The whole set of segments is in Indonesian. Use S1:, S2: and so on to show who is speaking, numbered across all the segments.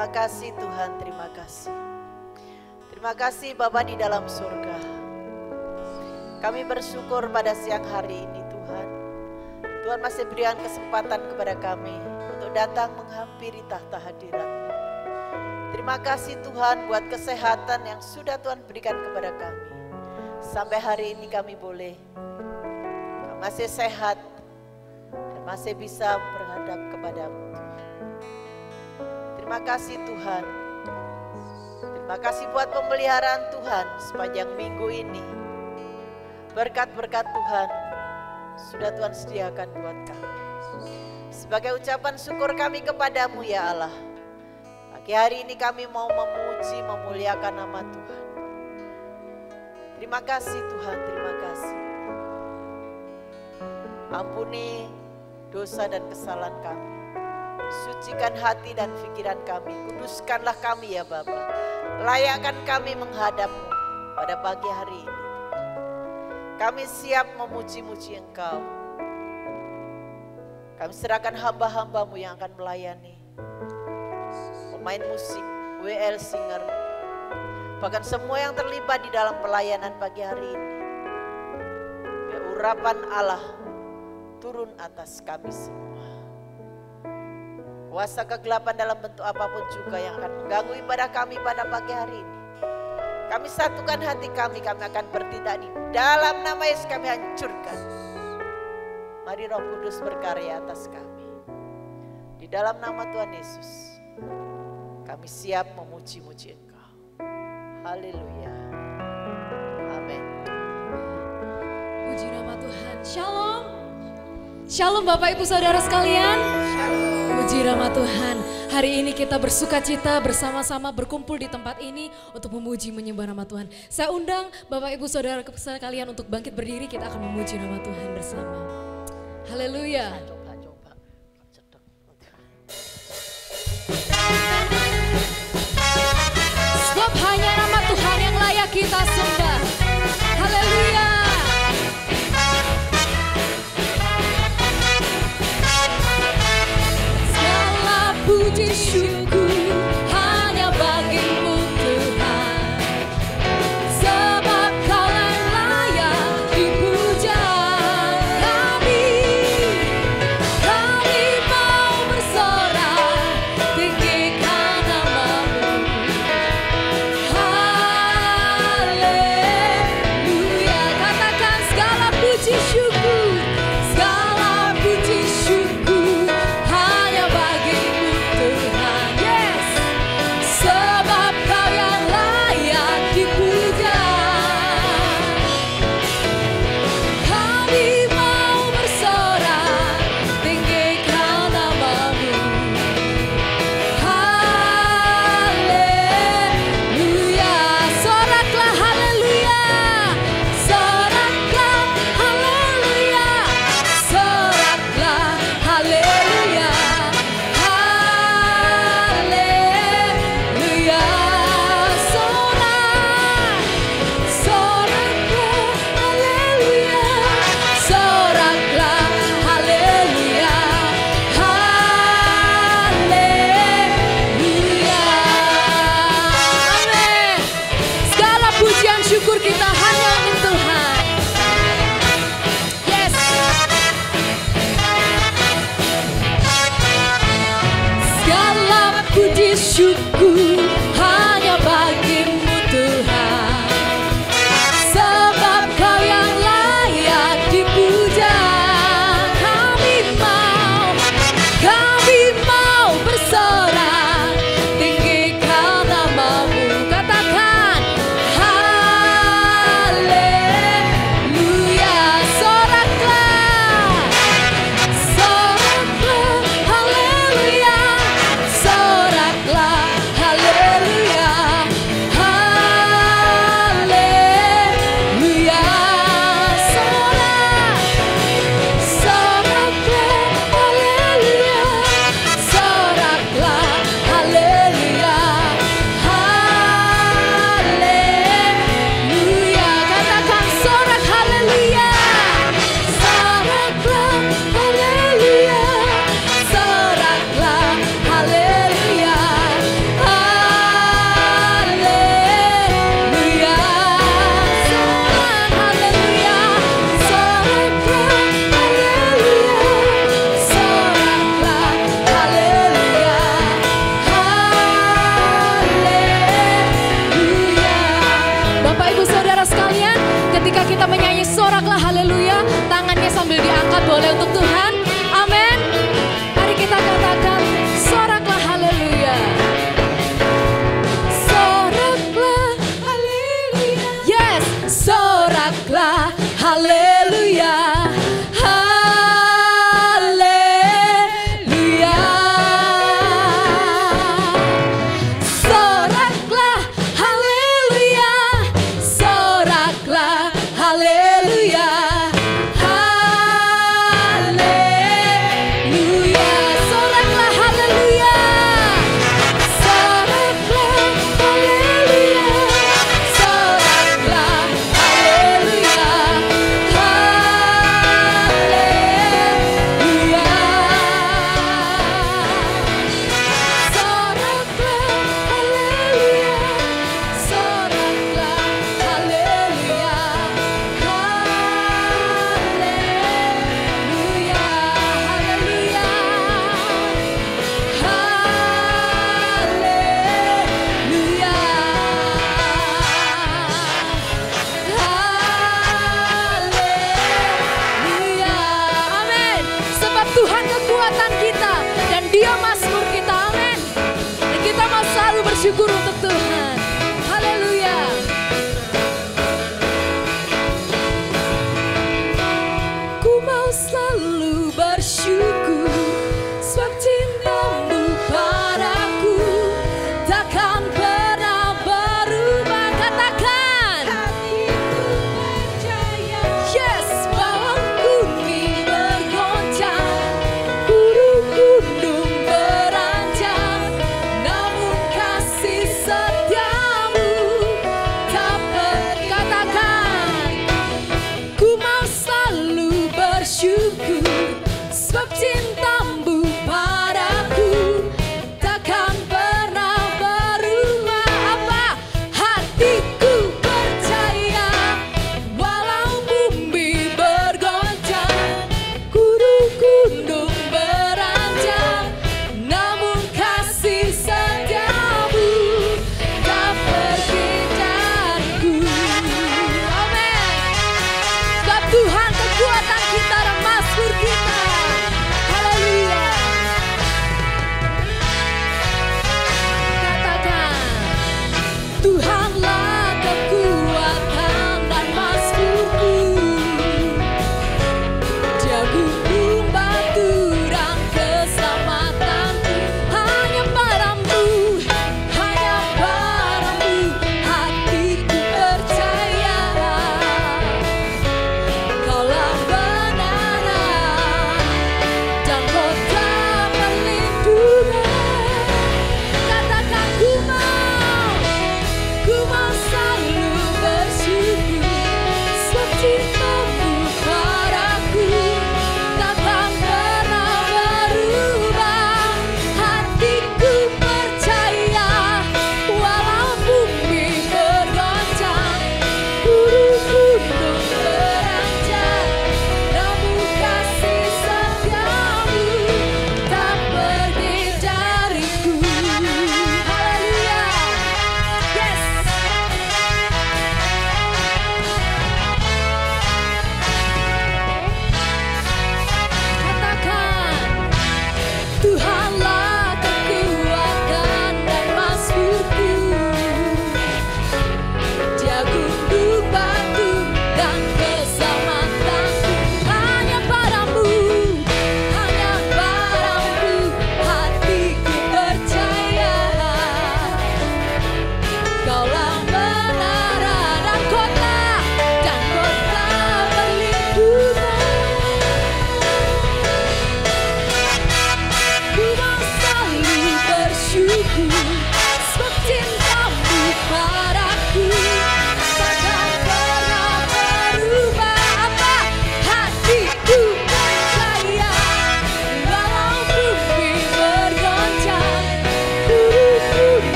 S1: Terima kasih Tuhan, terima kasih. Terima kasih Bapa di dalam surga. Kami bersyukur pada siang hari ini Tuhan. Tuhan masih berikan kesempatan kepada kami untuk datang menghampiri tahta hadirat-Mu. Terima kasih Tuhan buat kesehatan yang sudah Tuhan berikan kepada kami. Sampai hari ini kami masih sehat dan masih bisa berhadap kepada-Mu. Terima kasih Tuhan. Terima kasih buat pemeliharaan Tuhan sepanjang minggu ini. Berkat-berkat Tuhan sudah Tuhan sediakan buat kami. Sebagai ucapan syukur kami kepada-Mu ya Allah. Pagi hari ini kami mau memuji, memuliakan nama Tuhan. Terima kasih Tuhan, terima kasih. Ampuni dosa dan kesalahan kami. Sucikan hati dan pikiran kami. Kuduskanlah kami ya Bapa. Layakkan kami menghadap-Mu pada pagi hari ini. Kami siap memuji-muji Engkau. Kami serahkan hamba-hamba-Mu yang akan melayani. Pemain musik, WL singer, bahkan semua yang terlibat di dalam pelayanan pagi hari ini. Biar urapan Allah turun atas kami semua. Kuasa kegelapan dalam bentuk apapun juga yang akan mengganggu ibadah kami pada pagi hari ini. Kami satukan hati kami akan bertindak di dalam nama Yesus, kami hancurkan. Mari Roh Kudus berkarya atas kami. Di dalam nama Tuhan Yesus, kami siap memuji-muji Engkau. Haleluya. Amin.
S2: Puji nama Tuhan. Shalom. Shalom Bapak Ibu Saudara sekalian.
S1: Shalom.
S2: Puji nama Tuhan. Hari ini kita bersuka cita bersama-sama berkumpul di tempat ini untuk memuji menyembah nama Tuhan. Saya undang Bapak Ibu Saudara sekalian untuk bangkit berdiri, kita akan memuji nama Tuhan bersama. Haleluya. Sebab hanya nama Tuhan yang layak kita sembah. Haleluya. Segala puji syukur hanya bagi-Mu Tuhan. Sebab Kau yang layak dipuja. Kami mau bersorak tinggikan nama-Mu. Haleluya. Katakan segala puji syukur, segala puji syukur hanya bagi-Mu Tuhan. Yes. Sebab Kau yang layak dipuja. Kami mau bersorak tinggikan nama-Mu. Haleluya. Soraklah haleluya. Soraklah haleluya. Soraklah haleluya. Haleluya. Soraklah haleluya. Soraklah haleluya. Haleluya. Amin. Segala pujian syukur kita hanya untuk Tuhan. Yes. Segala puji syukur hanya bagi-Mu Tuhan. Sebab Kau yang layak dipuja. Kami mau bersorak tinggikan nama-Mu. Katakan haleluya. Soraklah. Soraklah haleluya. Soraklah haleluya. sambil diangkat boleh untuk Tuhan. Amin. Mari kita katakan soraklah haleluya. Soraklah haleluya. Yes, soraklah haleluya. Syukur untuk Tuhan. Haleluya. Ku mau selalu bersyukur sebab cintamu padaku takkan pernah berubah. Katakan hatiku percaya. Yes, bawang kuning bergoncang, gunung beranjak, namun kasih setiamu tak berkatakan. Ku mau selalu bersyukur sebab cintamu padaku takkan pernah berubah. Apa? Hatiku percaya walau bumi bergoncang, gunung beranjak, namun kasih setiamu tak pergi dariku. Amin. Sebab Tuhan kekuatan kita dan mazmur kita. Haleluya. Katakan, Tuhanlah kekuatan dan mazmurku. Dia gunung batu dan keselamatanku. Hanya padamu hatiku percaya. Kaulah benar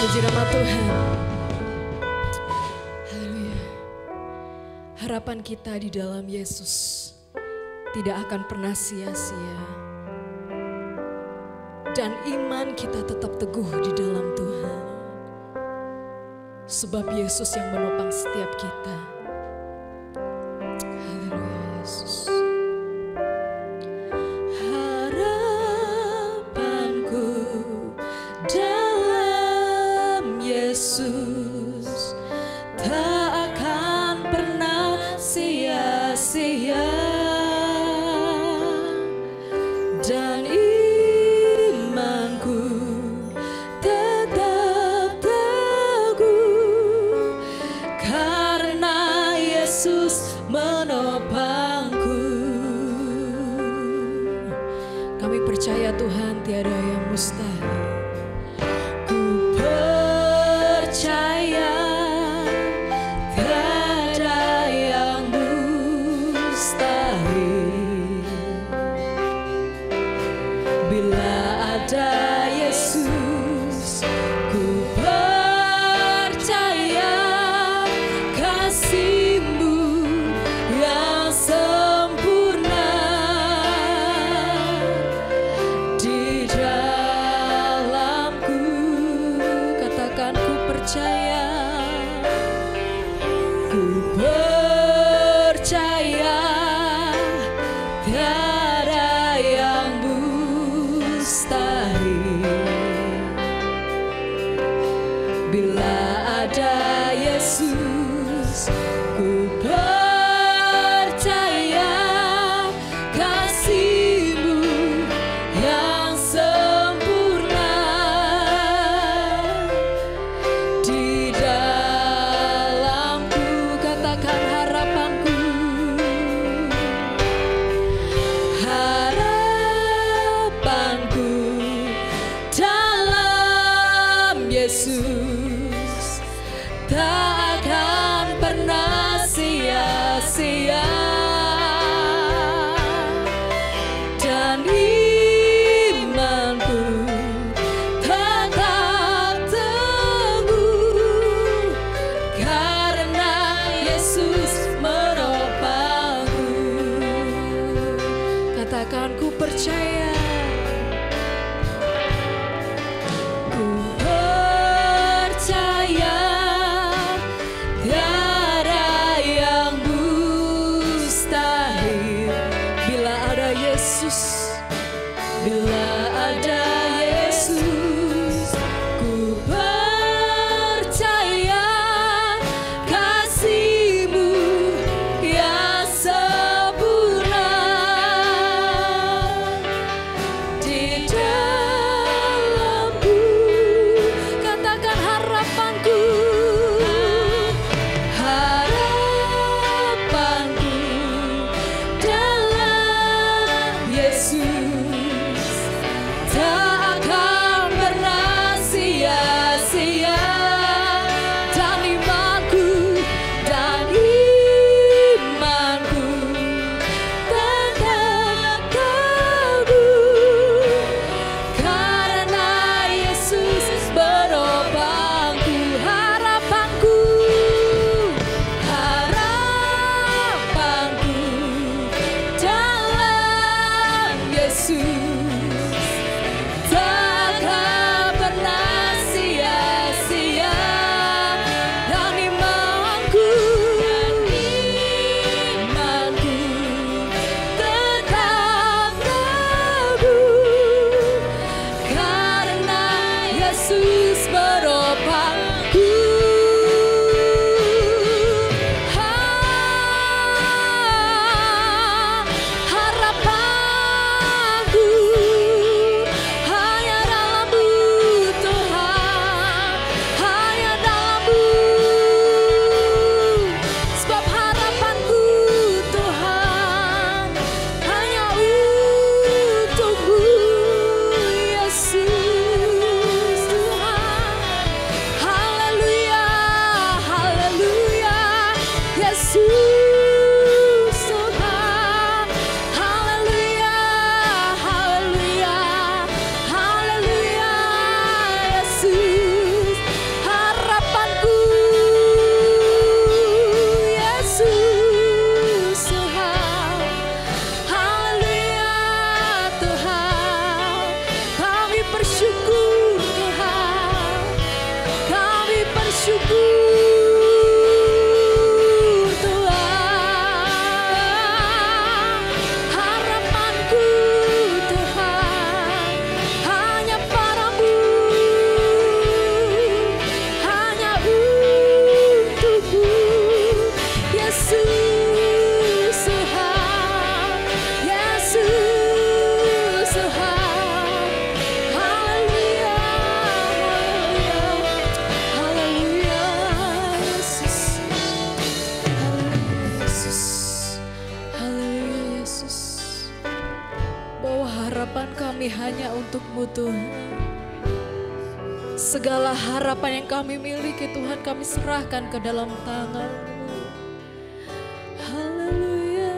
S2: Puji nama Tuhan. Haleluya. Harapan kita di dalam Yesus tidak akan pernah sia-sia. Dan iman kita tetap teguh di dalam Tuhan. Sebab Yesus yang menopang setiap kita. Haleluya Yesus. Harapanku dalam Yesus tak akan pernah sia-sia. Dan percaya Tuhan tiada yang mustahil. Ku percaya tiada yang mustahil. Bila ada Yesus, ku percaya kasih-Mu yang sempurna. Ku percaya tiada yang mustahil. Bila ada Yesus, ku percaya kasih-Mu yang sempurna. Di dalamku, katakan harapanku. Harapanku dalam Yesus tak akan pernah sia-sia. Dan imanku tetap teguh karena Yesus menopangku. Katakan ku percaya. Ku percaya bersyukur Tuhan. Harapanku Tuhan hanya padamu, hanya untukmu Yesus Tuhan, Yesus Tuhan. Haleluya, haleluya, haleluya Yesus, haleluya Yesus, haleluya Yesus. Bahwa harapan kami hanya untuk-Mu Tuhan. Segala harapan yang kami miliki Tuhan kami serahkan ke dalam tangan-Mu. Haleluya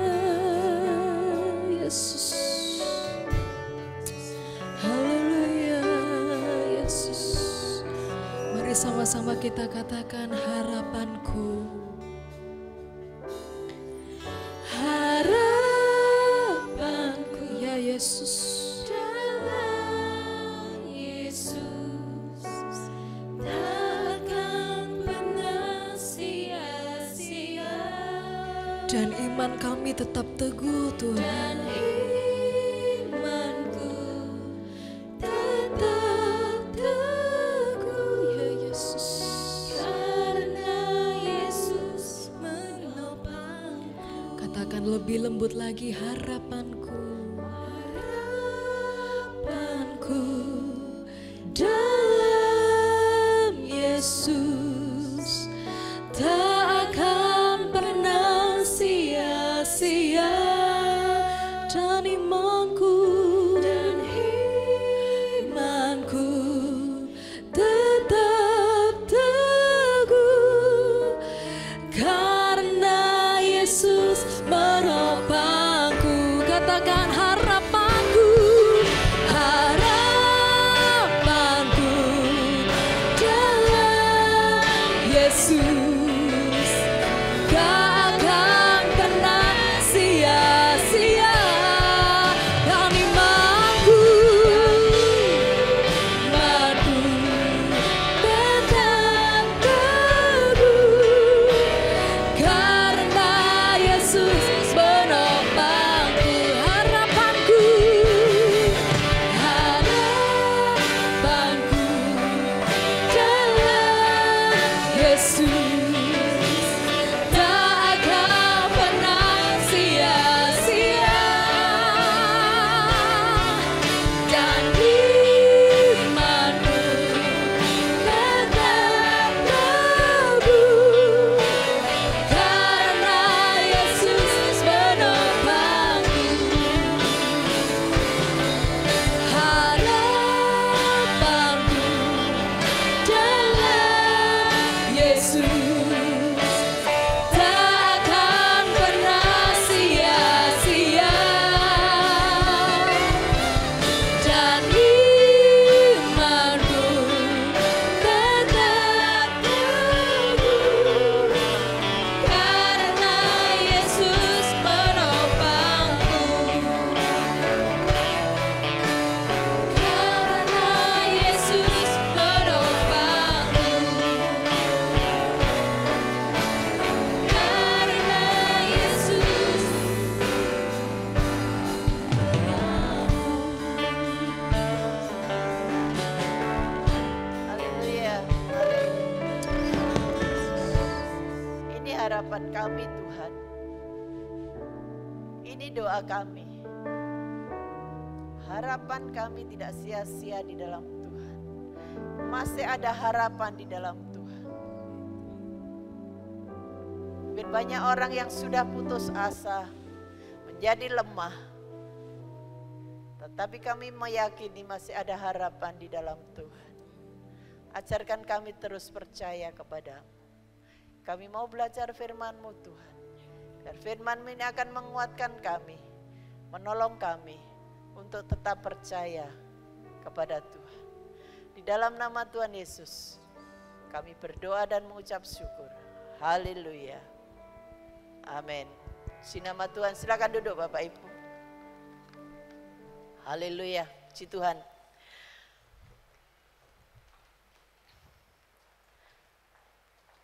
S2: Yesus, haleluya Yesus. Mari sama-sama kita katakan harapanku. Harapanku ya Yesus. Dalam Yesus takkan pernah sia-sia. Dan iman kami tetap teguh Tuhan. Dan imanku tetap teguh ya Yesus. Karena Yesus menopangku. Katakan lebih lembut lagi harapanku. Harapanku dalam Yesus tak akan pernah sia-sia. Dan imanku tetap teguh karena Yesus menopangku. Katakan harapanku, harapanku dalam Yesus gak akan pernah sia-sia. Dan imanku tetap teguh karena Yesus menopangku. Harapanku, harapanku dalam Yesus tak akan pernah sia-sia. Dan imanku tetap teguh karena Yesus menopangku. Harapanku dalam Yesus tak akan pernah sia-sia. Dan imanku tetap teguh karena Yesus menopangku. Karena Yesus menopangku. Karena Yesus
S1: Haleluya, haleluya. Ini harapan kami Tuhan. Ini doa kami. Harapan kami tidak sia-sia di dalam Tuhan. Masih ada harapan di dalam Tuhan. Mungkin banyak orang yang sudah putus asa, menjadi lemah. Tetapi kami meyakini masih ada harapan di dalam Tuhan. Ajarkan kami terus percaya kepada-Mu. Kami mau belajar firman-Mu Tuhan. Biar firman-Mu ini akan menguatkan kami, menolong kami untuk tetap percaya kepada Tuhan. Di dalam nama Tuhan Yesus, kami berdoa dan mengucap syukur. Haleluya. Amin. Di nama Tuhan, silakan duduk Bapak Ibu. Haleluya, puji Tuhan.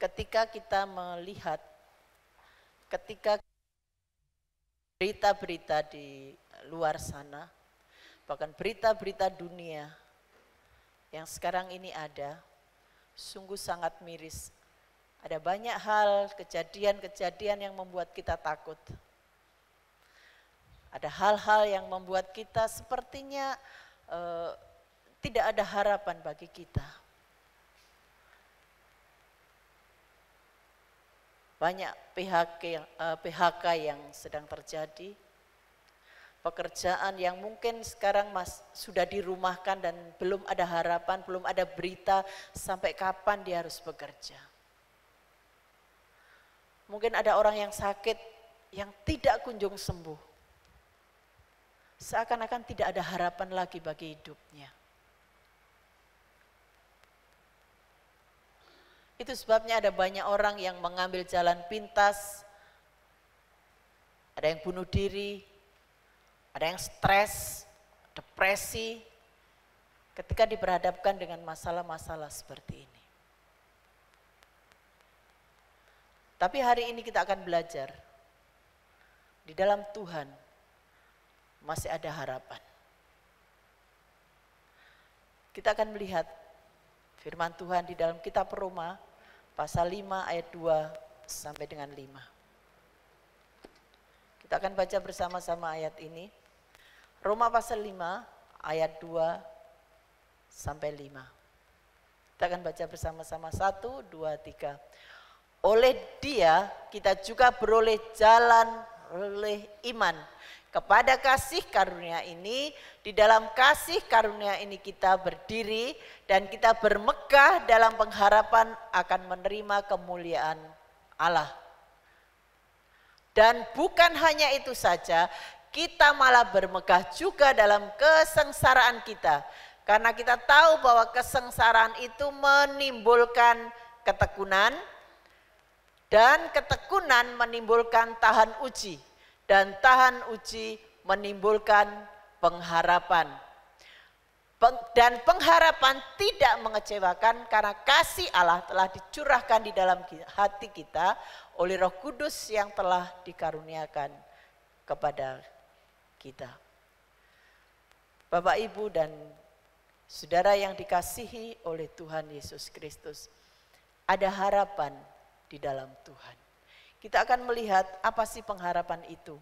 S1: ketika kita melihat, ketika berita-berita di luar sana, bahkan berita-berita dunia yang sekarang ini ada, sungguh sangat miris. Ada banyak hal, kejadian-kejadian yang membuat kita takut. Ada hal-hal yang membuat kita sepertinya tidak ada harapan bagi kita. Banyak PHK yang sedang terjadi. Pekerjaan yang mungkin sekarang sudah dirumahkan dan belum ada harapan, belum ada berita sampai kapan dia harus bekerja. Mungkin ada orang yang sakit yang tidak kunjung sembuh. Seakan-akan tidak ada harapan lagi bagi hidupnya. Itu sebabnya ada banyak orang yang mengambil jalan pintas, ada yang bunuh diri, ada yang stres, depresi, ketika diperhadapkan dengan masalah-masalah seperti ini. Tapi hari ini kita akan belajar, di dalam Tuhan masih ada harapan. Kita akan melihat firman Tuhan di dalam kitab Roma, pasal 5 ayat 2 sampai dengan 5. Kita akan baca bersama-sama ayat ini. Roma pasal 5 ayat 2 sampai 5. Kita akan baca bersama-sama 1, 2, 3. Oleh Dia kita juga beroleh jalan oleh iman kepada kasih karunia ini. Di dalam kasih karunia ini kita berdiri dan kita bermegah dalam pengharapan akan menerima kemuliaan Allah. Dan bukan hanya itu saja, kita malah bermegah juga dalam kesengsaraan kita. Karena kita tahu bahwa kesengsaraan itu menimbulkan ketekunan, dan ketekunan menimbulkan tahan uji, dan tahan uji menimbulkan pengharapan. Dan pengharapan tidak mengecewakan karena kasih Allah telah dicurahkan di dalam hati kita oleh Roh Kudus yang telah dikaruniakan kepada kita. Bapak, Ibu, dan saudara yang dikasihi oleh Tuhan Yesus Kristus, ada harapan di dalam Tuhan. Kita akan melihat apa sih pengharapan itu.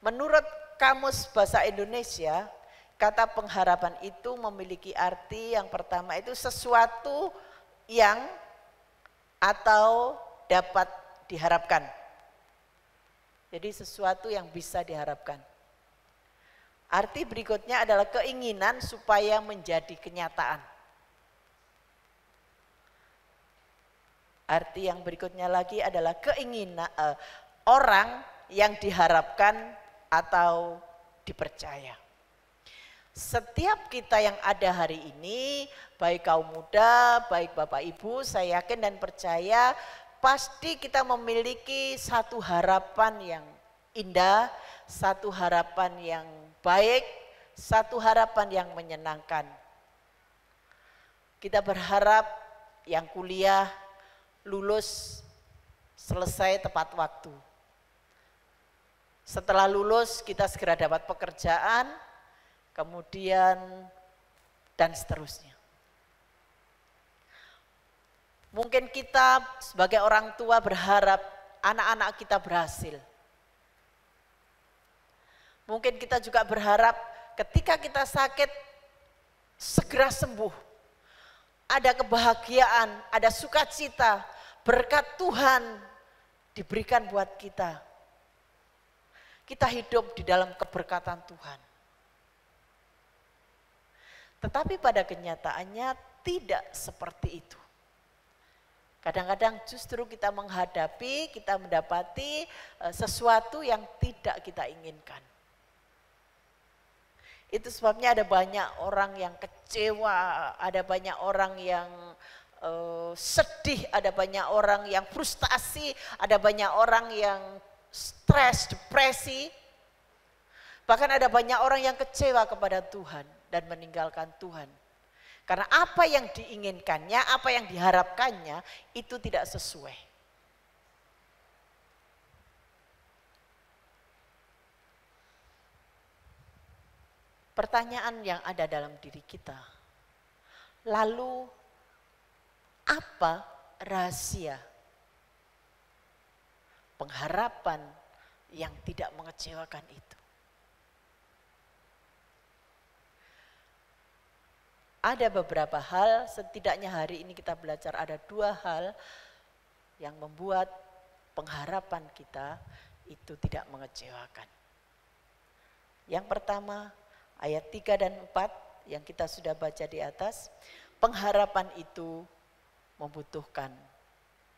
S1: Menurut Kamus Bahasa Indonesia, kata pengharapan itu memiliki arti yang pertama itu sesuatu yang atau dapat diharapkan. Jadi sesuatu yang bisa diharapkan. Arti berikutnya adalah keinginan supaya menjadi kenyataan. Arti yang berikutnya lagi adalah keinginan orang yang diharapkan atau dipercaya. Setiap kita yang ada hari ini, baik kaum muda, baik Bapak Ibu, saya yakin dan percaya pasti kita memiliki satu harapan yang indah, satu harapan yang baik, satu harapan yang menyenangkan. Kita berharap yang kuliah lulus selesai tepat waktu. Setelah lulus kita segera dapat pekerjaan, kemudian dan seterusnya. Mungkin kita sebagai orang tua berharap anak-anak kita berhasil. Mungkin kita juga berharap ketika kita sakit segera sembuh. Ada kebahagiaan, ada sukacita, berkat Tuhan diberikan buat kita. Kita hidup di dalam keberkatan Tuhan. Tetapi pada kenyataannya tidak seperti itu. Kadang-kadang justru kita menghadapi, kita mendapati sesuatu yang tidak kita inginkan. Itu sebabnya ada banyak orang yang kecewa, ada banyak orang yang sedih, ada banyak orang yang frustasi, ada banyak orang yang stres, depresi. Bahkan ada banyak orang yang kecewa kepada Tuhan dan meninggalkan Tuhan. Karena apa yang diinginkannya, apa yang diharapkannya itu tidak sesuai. Pertanyaan yang ada dalam diri kita, lalu apa rahasia pengharapan yang tidak mengecewakan itu? Ada beberapa hal, setidaknya hari ini kita belajar ada 2 hal yang membuat pengharapan kita itu tidak mengecewakan. Yang pertama, ayat 3 dan 4 yang kita sudah baca di atas, pengharapan itu membutuhkan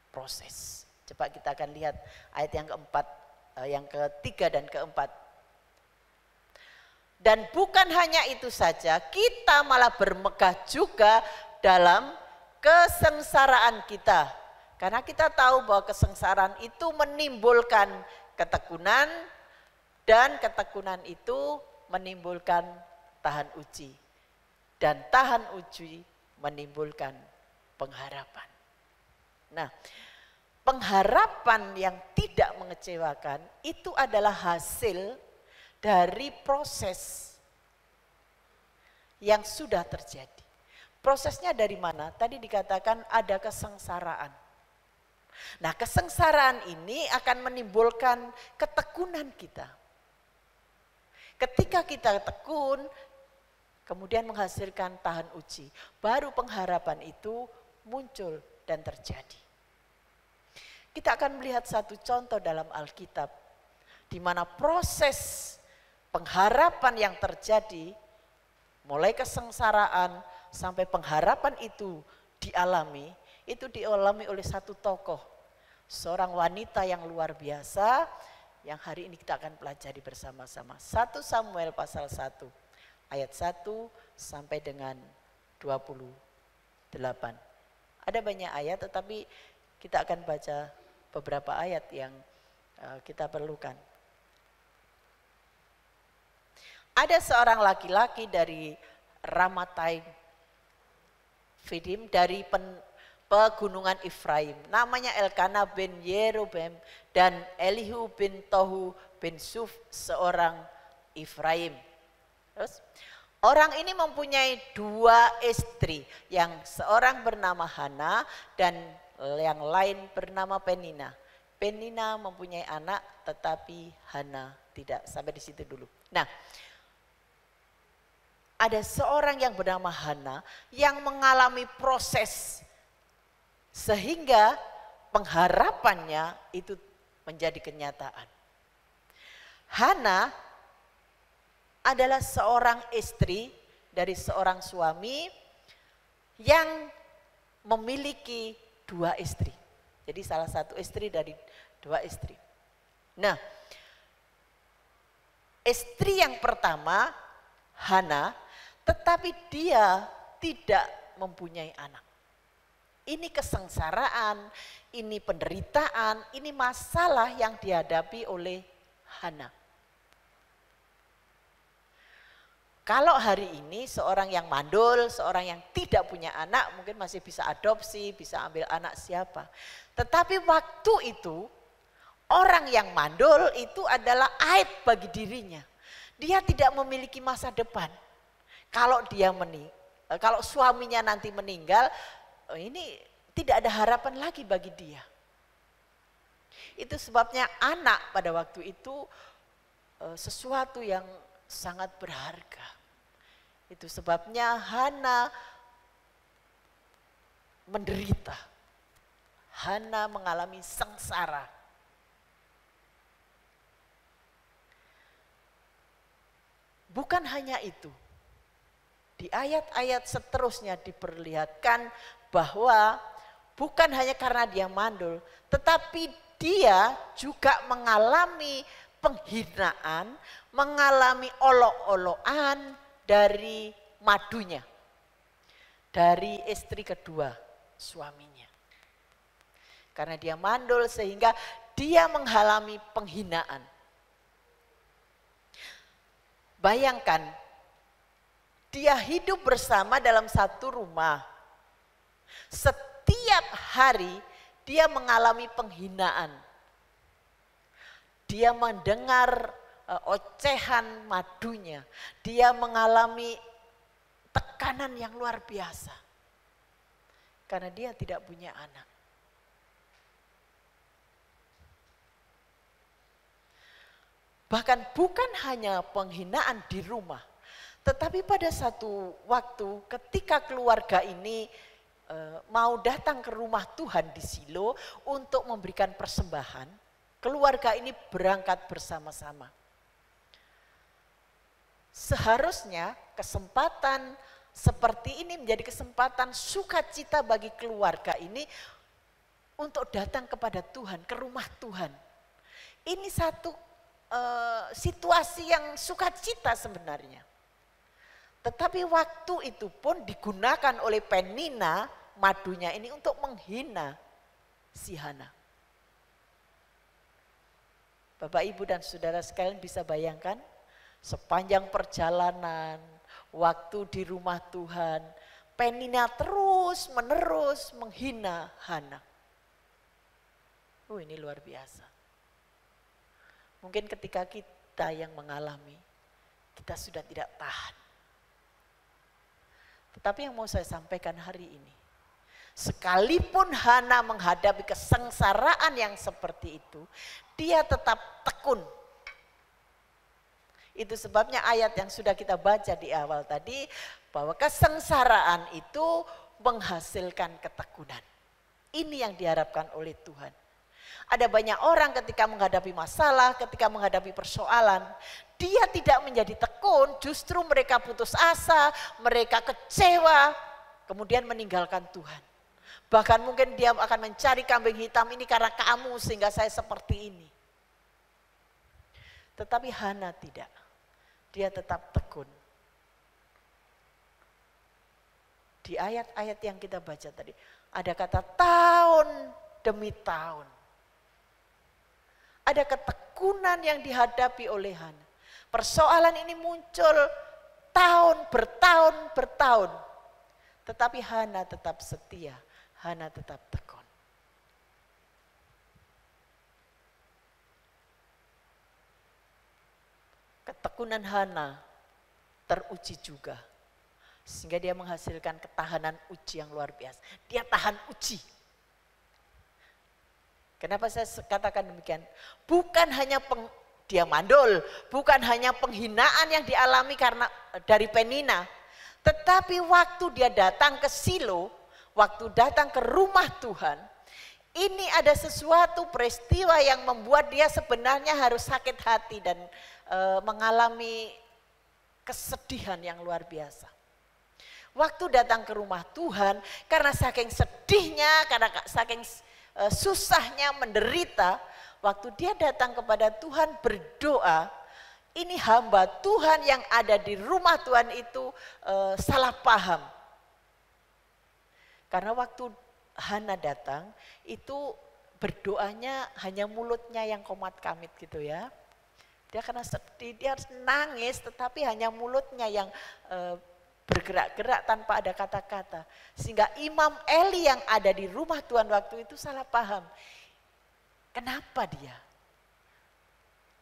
S1: proses. Coba kita akan lihat ayat yang keempat, yang ketiga dan keempat. Dan bukan hanya itu saja, kita malah bermegah juga dalam kesengsaraan kita. Karena kita tahu bahwa kesengsaraan itu menimbulkan ketekunan, dan ketekunan itu menimbulkan tahan uji. Dan tahan uji menimbulkan pengharapan. Nah, pengharapan yang tidak mengecewakan itu adalah hasil dari proses yang sudah terjadi. Prosesnya dari mana? Tadi dikatakan ada kesengsaraan. Nah, kesengsaraan ini akan menimbulkan ketekunan kita. Ketika kita tekun, kemudian menghasilkan tahan uji, baru pengharapan itu muncul dan terjadi. Kita akan melihat satu contoh dalam Alkitab, di mana proses pengharapan yang terjadi, mulai kesengsaraan sampai pengharapan itu dialami oleh satu tokoh, seorang wanita yang luar biasa, yang hari ini kita akan pelajari bersama-sama. 1 Samuel pasal 1, ayat 1 sampai dengan 28. Ada banyak ayat, tetapi kita akan baca beberapa ayat yang kita perlukan. Ada seorang laki-laki dari Ramataim Fidim, dari pegunungan Efraim, namanya Elkana bin Yerobem dan Elihu bin Tohu bin Suf, seorang Efraim. Terus orang ini mempunyai 2 istri, yang seorang bernama Hana dan yang lain bernama Penina. Penina mempunyai anak, tetapi Hana tidak. Sampai di situ dulu. Nah, ada seorang yang bernama Hana yang mengalami proses sehingga pengharapannya itu menjadi kenyataan. Hana adalah seorang istri dari seorang suami yang memiliki 2 istri. Jadi salah satu istri dari 2 istri. Nah, istri yang pertama Hana, tetapi dia tidak mempunyai anak. Ini kesengsaraan, ini penderitaan, ini masalah yang dihadapi oleh Hana. Kalau hari ini seorang yang mandul, seorang yang tidak punya anak, mungkin masih bisa adopsi, bisa ambil anak siapa. Tetapi waktu itu orang yang mandul itu adalah aib bagi dirinya. Dia tidak memiliki masa depan. Kalau kalau suaminya nanti meninggal, ini tidak ada harapan lagi bagi dia. Itu sebabnya anak pada waktu itu sesuatu yang sangat berharga. Itu sebabnya Hana menderita. Hana mengalami sengsara. Bukan hanya itu. Di ayat-ayat seterusnya diperlihatkan bahwa bukan hanya karena dia mandul, tetapi dia juga mengalami penghinaan, mengalami olok-olokan dari madunya, dari istri kedua suaminya. Karena dia mandul sehingga dia mengalami penghinaan. Bayangkan Dia hidup bersama dalam satu rumah. Setiap hari dia mengalami penghinaan. Dia mendengar ocehan madunya. Dia mengalami tekanan yang luar biasa. Karena dia tidak punya anak. Bahkan bukan hanya penghinaan di rumah. Tetapi pada satu waktu ketika keluarga ini mau datang ke rumah Tuhan di Shilo untuk memberikan persembahan. Keluarga ini berangkat bersama-sama. Seharusnya kesempatan seperti ini menjadi kesempatan sukacita bagi keluarga ini untuk datang kepada Tuhan, ke rumah Tuhan. Ini satu situasi yang sukacita sebenarnya. Tetapi waktu itu pun digunakan oleh Penina, madunya ini untuk menghina si Hana. Bapak, Ibu dan Saudara sekalian bisa bayangkan sepanjang perjalanan, waktu di rumah Tuhan, Penina terus menerus menghina Hana. Ini luar biasa. Mungkin ketika kita yang mengalami, kita sudah tidak tahan. Tetapi yang mau saya sampaikan hari ini, sekalipun Hana menghadapi kesengsaraan yang seperti itu, dia tetap tekun. Itu sebabnya ayat yang sudah kita baca di awal tadi, bahwa kesengsaraan itu menghasilkan ketekunan. Ini yang diharapkan oleh Tuhan. Ada banyak orang ketika menghadapi masalah, ketika menghadapi persoalan, dia tidak menjadi tekun, justru mereka putus asa, mereka kecewa, kemudian meninggalkan Tuhan. Bahkan mungkin dia akan mencari kambing hitam, ini karena kamu sehingga saya seperti ini. Tetapi Hana tidak, dia tetap tekun. Di ayat-ayat yang kita baca tadi, ada kata tahun demi tahun. Ada ketekunan yang dihadapi oleh Hana. Persoalan ini muncul tahun bertahun. Tetapi Hana tetap setia, Hana tetap tekun. Ketekunan Hana teruji juga. Sehingga dia menghasilkan ketahanan uji yang luar biasa. Dia tahan uji. Kenapa saya katakan demikian? Bukan hanya dia mandul, bukan hanya penghinaan yang dialami karena dari Penina. Tetapi waktu dia datang ke Shilo, waktu datang ke rumah Tuhan, ini ada sesuatu peristiwa yang membuat dia sebenarnya harus sakit hati dan mengalami kesedihan yang luar biasa. Waktu datang ke rumah Tuhan, karena saking sedihnya, karena saking susahnya menderita, waktu dia datang kepada Tuhan berdoa, ini hamba Tuhan yang ada di rumah Tuhan itu salah paham. Karena waktu Hana datang itu berdoanya hanya mulutnya yang komat kamit gitu ya. Dia karena sedih, dia harus nangis tetapi hanya mulutnya yang bergerak-gerak tanpa ada kata-kata. Sehingga Imam Eli yang ada di rumah Tuhan waktu itu salah paham. Kenapa dia?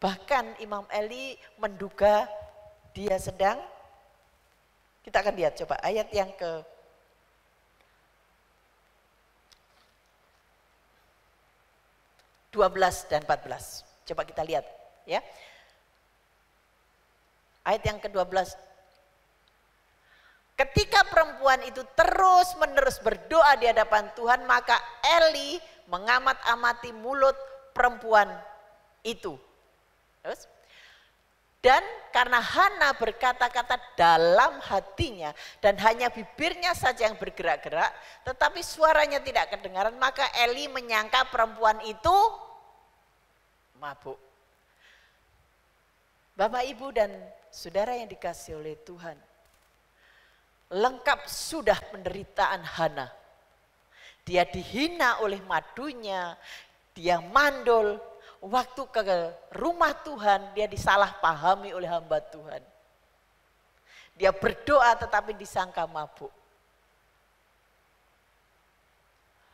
S1: Bahkan Imam Eli menduga dia sedang, kita akan lihat coba ayat yang ke 12 dan 14. Coba kita lihat ya. Ayat yang ke-12. Ketika perempuan itu terus-menerus berdoa di hadapan Tuhan, maka Eli mengamat-amati mulut perempuan itu. Terus, dan karena Hana berkata-kata dalam hatinya dan hanya bibirnya saja yang bergerak-gerak, tetapi suaranya tidak kedengaran, maka Eli menyangka perempuan itu mabuk. Bapak, Ibu dan Saudara yang dikasihi oleh Tuhan, lengkap sudah penderitaan Hana. Dia dihina oleh madunya, dia mandul. Waktu ke rumah Tuhan dia disalahpahami oleh hamba Tuhan. Dia berdoa tetapi disangka mabuk.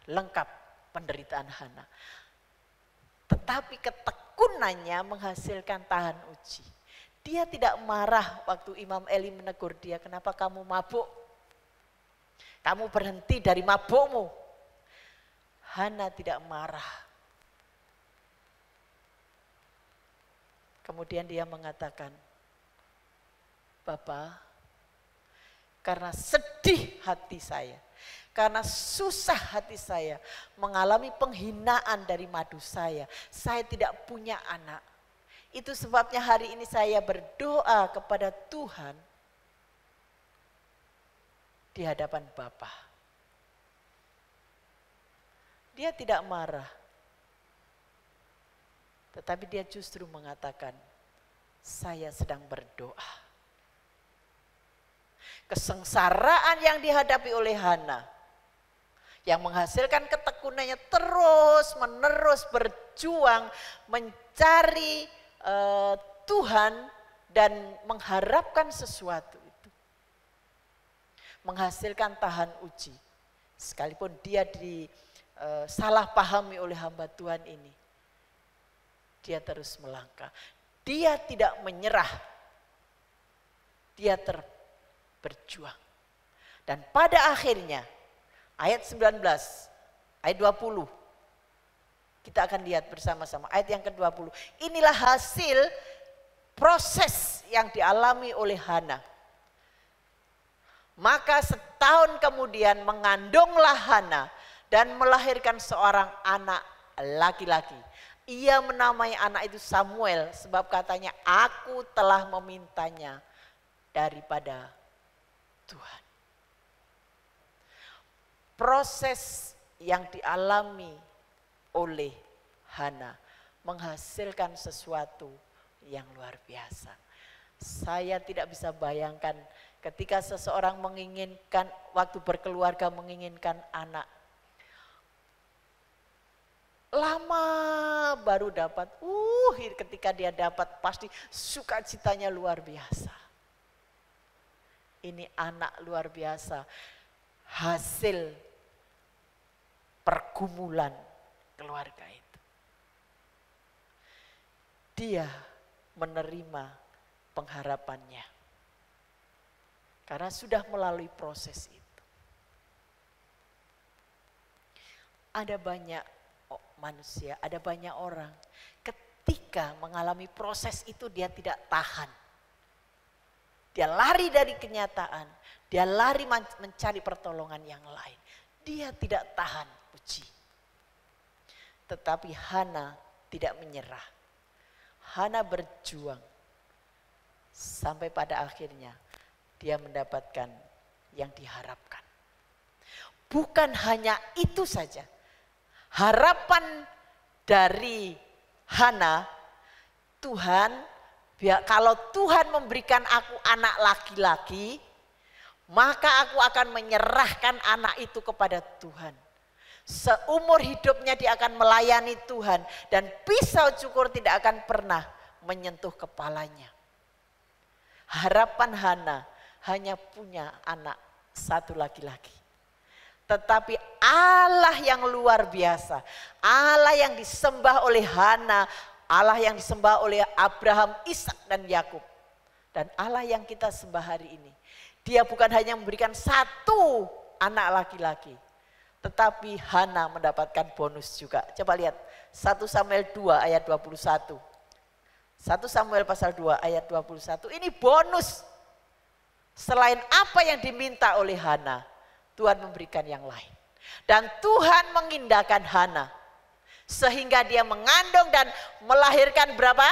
S1: Lengkap penderitaan Hana. Tetapi ketekunannya menghasilkan tahan uji. Dia tidak marah waktu Imam Eli menegur dia, kenapa kamu mabuk? Kamu berhenti dari mabukmu. Hana tidak marah. Kemudian dia mengatakan, Bapak, karena sedih hati saya, karena susah hati saya mengalami penghinaan dari madu saya tidak punya anak. Itu sebabnya hari ini saya berdoa kepada Tuhan di hadapan Bapa. Dia tidak marah, tetapi dia justru mengatakan, saya sedang berdoa. Kesengsaraan yang dihadapi oleh Hana, yang menghasilkan ketekunannya terus menerus berjuang mencari Tuhan dan mengharapkan sesuatu itu. Menghasilkan tahan uji. Sekalipun dia salah pahami oleh hamba Tuhan ini. Dia terus melangkah. Dia tidak menyerah. Dia berjuang. Dan pada akhirnya ayat 19, ayat 20. Kita akan lihat bersama-sama ayat yang ke-20. Inilah hasil proses yang dialami oleh Hana. Maka setahun kemudian mengandunglah Hana dan melahirkan seorang anak laki-laki. Ia menamai anak itu Samuel sebab katanya, aku telah memintanya daripada Tuhan. Proses yang dialami oleh Hana menghasilkan sesuatu yang luar biasa. Saya tidak bisa bayangkan ketika seseorang menginginkan, waktu berkeluarga menginginkan anak. Lama baru dapat, ketika dia dapat pasti sukacitanya luar biasa. Ini anak luar biasa, hasil pergumulan keluarga itu. Dia menerima pengharapannya. Karena sudah melalui proses itu. Ada banyak manusia, ada banyak orang ketika mengalami proses itu dia tidak tahan. Dia lari dari kenyataan, dia lari mencari pertolongan yang lain. Dia tidak tahan uji. Tetapi Hana tidak menyerah. Hana berjuang sampai pada akhirnya dia mendapatkan yang diharapkan. Bukan hanya itu saja. Harapan dari Hana, Tuhan, kalau Tuhan memberikan aku anak laki-laki, maka aku akan menyerahkan anak itu kepada Tuhan. Seumur hidupnya dia akan melayani Tuhan dan pisau cukur tidak akan pernah menyentuh kepalanya. Harapan Hana hanya punya anak satu laki-laki. Tetapi Allah yang luar biasa, Allah yang disembah oleh Hana, Allah yang disembah oleh Abraham, Ishak dan Yakub, dan Allah yang kita sembah hari ini. Dia bukan hanya memberikan satu anak laki-laki, tetapi Hana mendapatkan bonus juga. Coba lihat 1 Samuel 2 ayat 21. 1 Samuel pasal 2 ayat 21. Ini bonus. Selain apa yang diminta oleh Hana, Tuhan memberikan yang lain. Dan Tuhan mengindahkan Hana. Sehingga dia mengandung dan melahirkan berapa?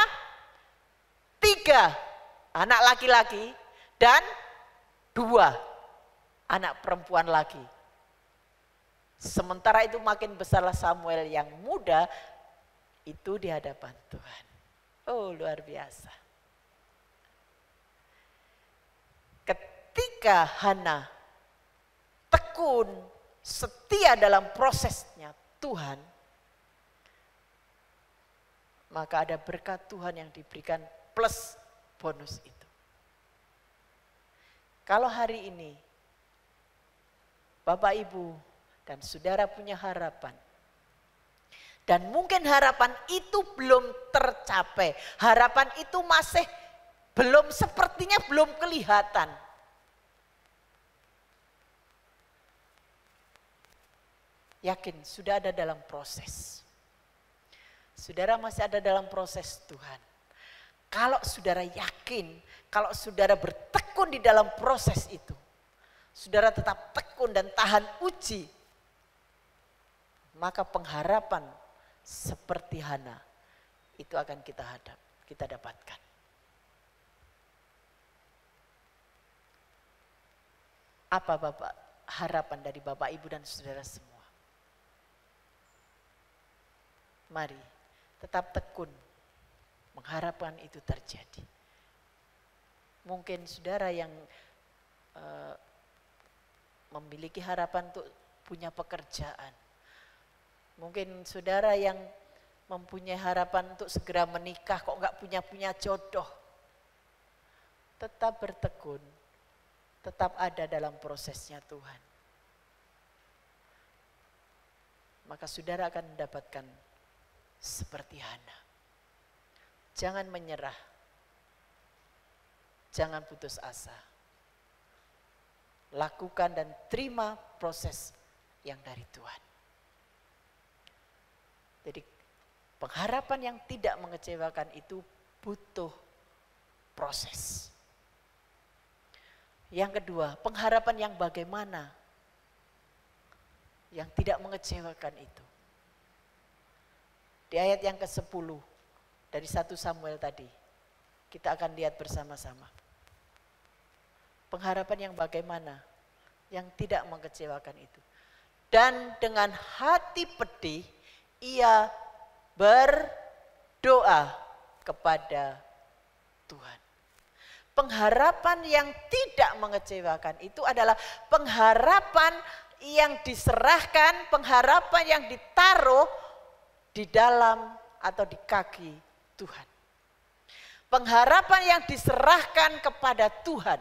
S1: 3 anak laki-laki dan 2 anak perempuan laki. Sementara itu makin besarlah Samuel yang muda itu di hadapan Tuhan. Oh, luar biasa. Ketika Hana tekun, setia dalam prosesnya Tuhan, maka ada berkat Tuhan yang diberikan plus bonus itu. Kalau hari ini Bapak Ibu dan saudara punya harapan, dan mungkin harapan itu belum tercapai, harapan itu masih sepertinya belum kelihatan. Yakin sudah ada dalam proses. Saudara masih ada dalam proses Tuhan. Kalau saudara yakin, kalau saudara bertekun di dalam proses itu, saudara tetap tekun dan tahan uji, maka pengharapan seperti Hana itu akan kita dapatkan. Apa Bapak harapan dari Bapak Ibu dan saudara semua? Mari tetap tekun mengharapkan itu terjadi. Mungkin saudara yang memiliki harapan untuk punya pekerjaan. Mungkin saudara yang mempunyai harapan untuk segera menikah kok nggak punya jodoh. Tetap bertekun, tetap ada dalam prosesnya Tuhan. Maka saudara akan mendapatkan seperti Hana. Jangan menyerah. Jangan putus asa. Lakukan dan terima proses yang dari Tuhan. Jadi pengharapan yang tidak mengecewakan itu butuh proses. Yang kedua, pengharapan yang bagaimana? Yang tidak mengecewakan itu. Di ayat yang ke-10 dari 1 Samuel tadi, kita akan lihat bersama-sama. Pengharapan yang bagaimana? Yang tidak mengecewakan itu. Dan dengan hati pedih, ia berdoa kepada Tuhan. Pengharapan yang tidak mengecewakan itu adalah pengharapan yang diserahkan, pengharapan yang ditaruh di dalam atau di kaki Tuhan. Pengharapan yang diserahkan kepada Tuhan.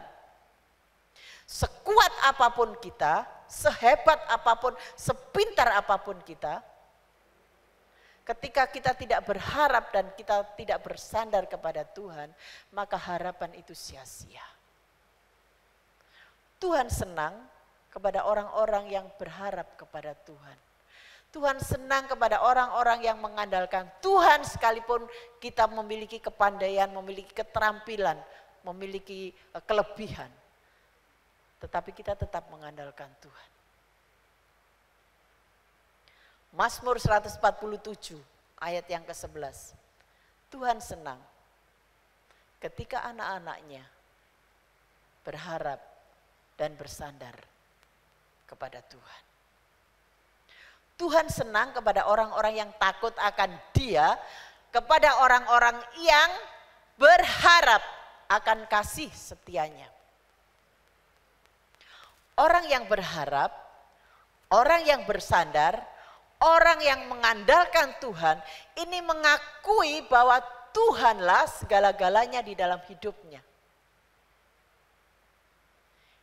S1: Sekuat apapun kita, sehebat apapun, sepintar apapun kita, ketika kita tidak berharap dan kita tidak bersandar kepada Tuhan, maka harapan itu sia-sia. Tuhan senang kepada orang-orang yang berharap kepada Tuhan. Tuhan senang kepada orang-orang yang mengandalkan Tuhan sekalipun kita memiliki kepandaian, memiliki keterampilan, memiliki kelebihan. Tetapi kita tetap mengandalkan Tuhan. Mazmur 147 ayat yang ke-11. Tuhan senang ketika anak-anaknya berharap dan bersandar kepada Tuhan. Tuhan senang kepada orang-orang yang takut akan Dia, kepada orang-orang yang berharap akan kasih setianya. Orang yang berharap, orang yang bersandar, orang yang mengandalkan Tuhan, ini mengakui bahwa Tuhanlah segala-galanya di dalam hidupnya.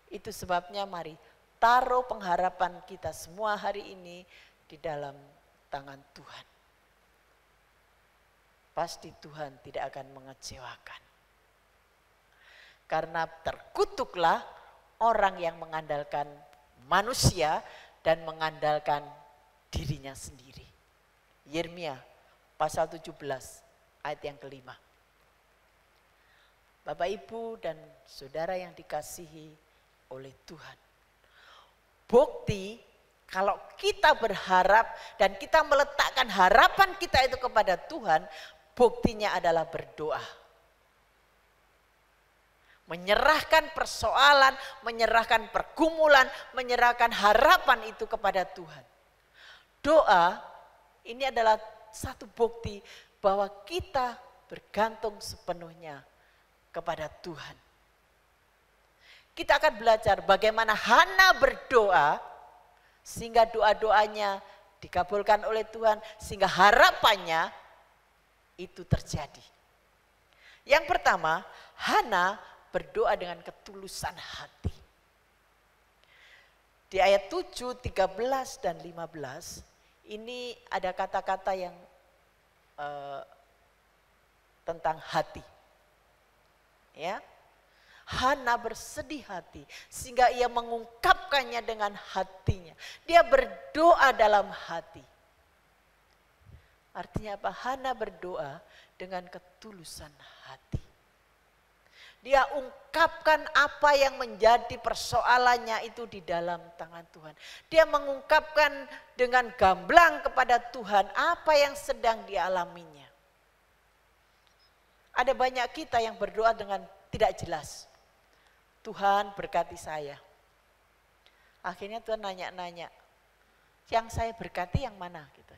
S1: Itu sebabnya mari taruh pengharapan kita semua hari ini di dalam tangan Tuhan. Pasti Tuhan tidak akan mengecewakan. Karena terkutuklah orang yang mengandalkan manusia dan mengandalkan dirinya sendiri. Yeremia pasal 17 ayat yang ke-5. Bapak Ibu dan saudara yang dikasihi oleh Tuhan. Bukti kalau kita berharap dan kita meletakkan harapan kita itu kepada Tuhan, buktinya adalah berdoa. Menyerahkan persoalan, menyerahkan pergumulan, menyerahkan harapan itu kepada Tuhan. Doa ini adalah satu bukti bahwa kita bergantung sepenuhnya kepada Tuhan. Kita akan belajar bagaimana Hana berdoa sehingga doa-doanya dikabulkan oleh Tuhan, sehingga harapannya itu terjadi. Yang pertama, Hana berdoa dengan ketulusan hati. Di ayat 7, 13 dan 15 ini ada kata-kata yang tentang hati. Ya. Hana bersedih hati sehingga ia mengungkapkannya dengan hatinya. Dia berdoa dalam hati. Artinya apa? Hana berdoa dengan ketulusan hati. Dia ungkapkan apa yang menjadi persoalannya itu di dalam tangan Tuhan. Dia mengungkapkan dengan gamblang kepada Tuhan apa yang sedang dialaminya. Ada banyak kita yang berdoa dengan tidak jelas. Tuhan berkati saya. Akhirnya Tuhan nanya-nanya, yang saya berkati yang mana? Gitu.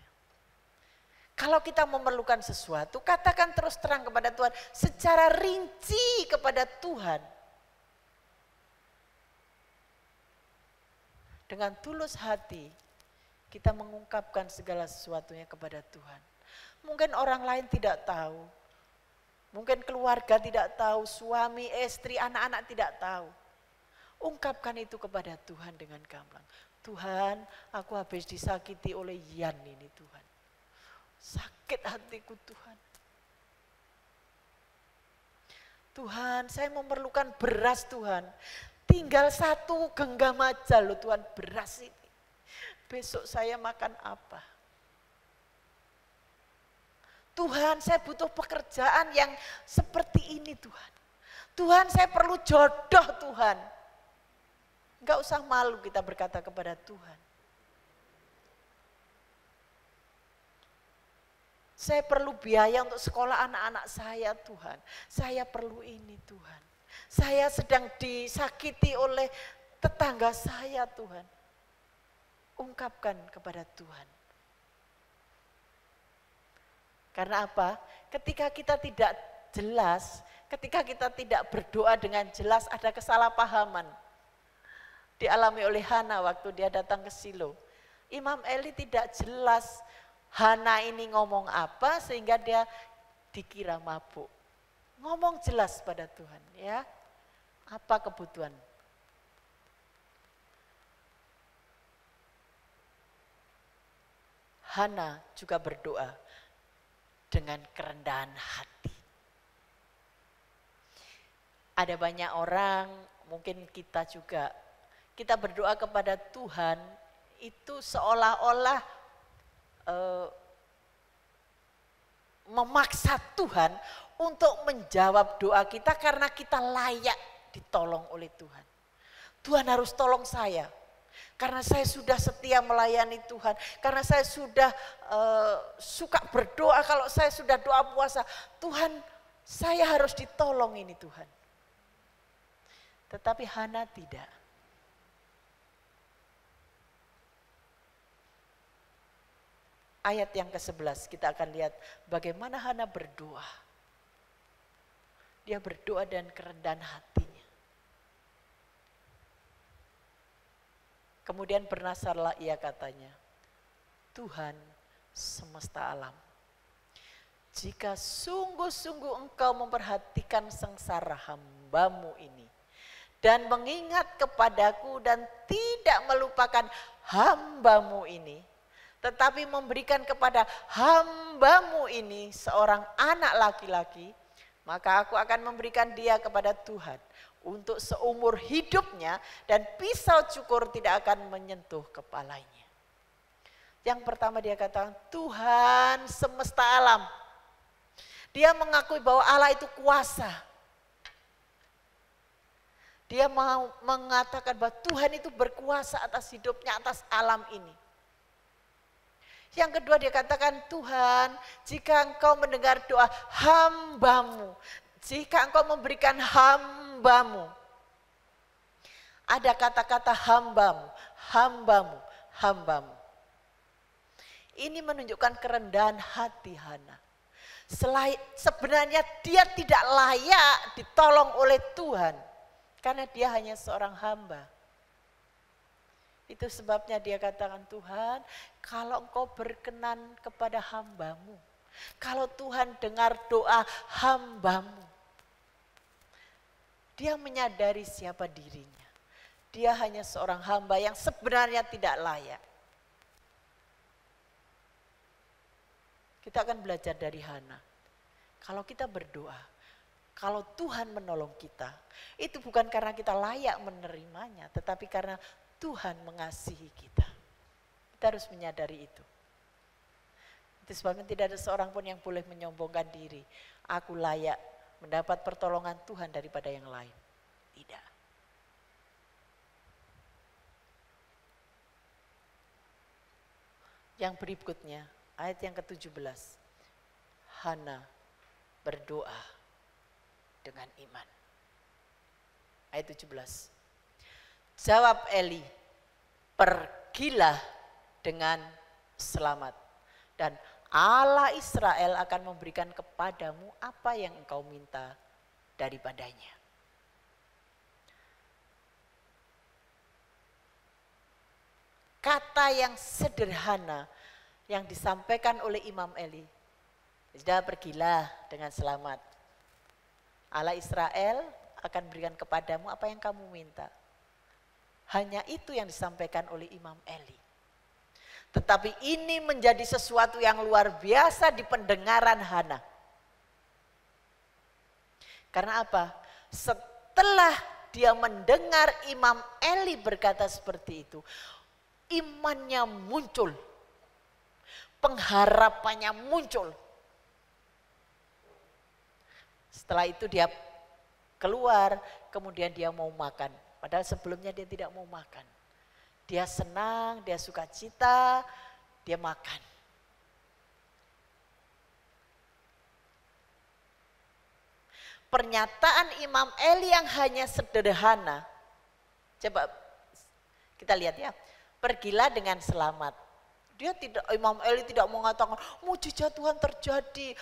S1: Kalau kita memerlukan sesuatu, katakan terus terang kepada Tuhan, secara rinci kepada Tuhan. Dengan tulus hati, kita mengungkapkan segala sesuatunya kepada Tuhan. Mungkin orang lain tidak tahu. Mungkin keluarga tidak tahu, suami, istri, anak-anak tidak tahu. Ungkapkan itu kepada Tuhan dengan gamblang. Tuhan, aku habis disakiti oleh Yan ini Tuhan. Sakit hatiku Tuhan. Tuhan, saya memerlukan beras Tuhan. Tinggal 1 genggam aja loh Tuhan beras ini. Besok saya makan apa? Tuhan, saya butuh pekerjaan yang seperti ini Tuhan. Tuhan, saya perlu jodoh Tuhan. Enggak usah malu kita berkata kepada Tuhan. Saya perlu biaya untuk sekolah anak-anak saya Tuhan. Saya perlu ini Tuhan. Saya sedang disakiti oleh tetangga saya Tuhan. Ungkapkan kepada Tuhan. Karena apa? Ketika kita tidak jelas, ketika kita tidak berdoa dengan jelas, ada kesalahpahaman. Dialami oleh Hana waktu dia datang ke Silo. Imam Eli tidak jelas Hana ini ngomong apa sehingga dia dikira mabuk. Ngomong jelas pada Tuhan ya. Apa kebutuhan? Hana juga berdoa dengan kerendahan hati. Ada banyak orang, mungkin kita juga, kita berdoa kepada Tuhan itu seolah-olah memaksa Tuhan untuk menjawab doa kita karena kita layak ditolong oleh Tuhan. Tuhan harus tolong saya. Karena saya sudah setia melayani Tuhan. Karena saya sudah suka berdoa. Kalau saya sudah doa puasa. Tuhan, saya harus ditolong ini Tuhan. Tetapi Hana tidak. Ayat yang ke-11 kita akan lihat bagaimana Hana berdoa. Dia berdoa dan kerendahan hatinya. Kemudian bernasarlah ia katanya, Tuhan semesta alam, jika sungguh-sungguh engkau memperhatikan sengsara hambamu ini, dan mengingat kepadaku dan tidak melupakan hambamu ini, tetapi memberikan kepada hambamu ini seorang anak laki-laki, maka aku akan memberikan dia kepada Tuhan untuk seumur hidupnya dan pisau cukur tidak akan menyentuh kepalanya. Yang pertama dia katakan Tuhan semesta alam. Dia mengakui bahwa Allah itu kuasa. Dia mau mengatakan bahwa Tuhan itu berkuasa atas hidupnya, atas alam ini. Yang kedua dia katakan Tuhan, jika engkau mendengar doa hambamu, jika engkau memberikan hambamu. Ada kata-kata hambamu, hambamu, hambamu. Ini menunjukkan kerendahan hati Hana. Sebenarnya dia tidak layak ditolong oleh Tuhan. Karena dia hanya seorang hamba. Itu sebabnya dia katakan Tuhan, kalau engkau berkenan kepada hambamu. Kalau Tuhan dengar doa hambamu. Dia menyadari siapa dirinya. Dia hanya seorang hamba yang sebenarnya tidak layak. Kita akan belajar dari Hana. Kalau kita berdoa, kalau Tuhan menolong kita, itu bukan karena kita layak menerimanya, tetapi karena Tuhan mengasihi kita. Kita harus menyadari itu. Itu sebabnya tidak ada seorang pun yang boleh menyombongkan diri. Aku layak mendapat pertolongan Tuhan daripada yang lain. Tidak. Yang berikutnya, ayat yang ke-17. Hana berdoa dengan iman. Ayat 17. Jawab Eli, pergilah dengan selamat. Dan Allah Israel akan memberikan kepadamu apa yang engkau minta daripadanya. Kata yang sederhana yang disampaikan oleh Imam Eli. Sudah, pergilah dengan selamat. Allah Israel akan berikan kepadamu apa yang kamu minta. Hanya itu yang disampaikan oleh Imam Eli. Tetapi ini menjadi sesuatu yang luar biasa di pendengaran Hana. Karena apa? Setelah dia mendengar Imam Eli berkata seperti itu, imannya muncul, pengharapannya muncul. Setelah itu dia keluar, kemudian dia mau makan. Padahal sebelumnya dia tidak mau makan. Dia senang, dia sukacita, dia makan. Pernyataan Imam Eli yang hanya sederhana. Coba kita lihat ya. Pergilah dengan selamat. Imam Eli tidak mengatakan mujizat Tuhan terjadi.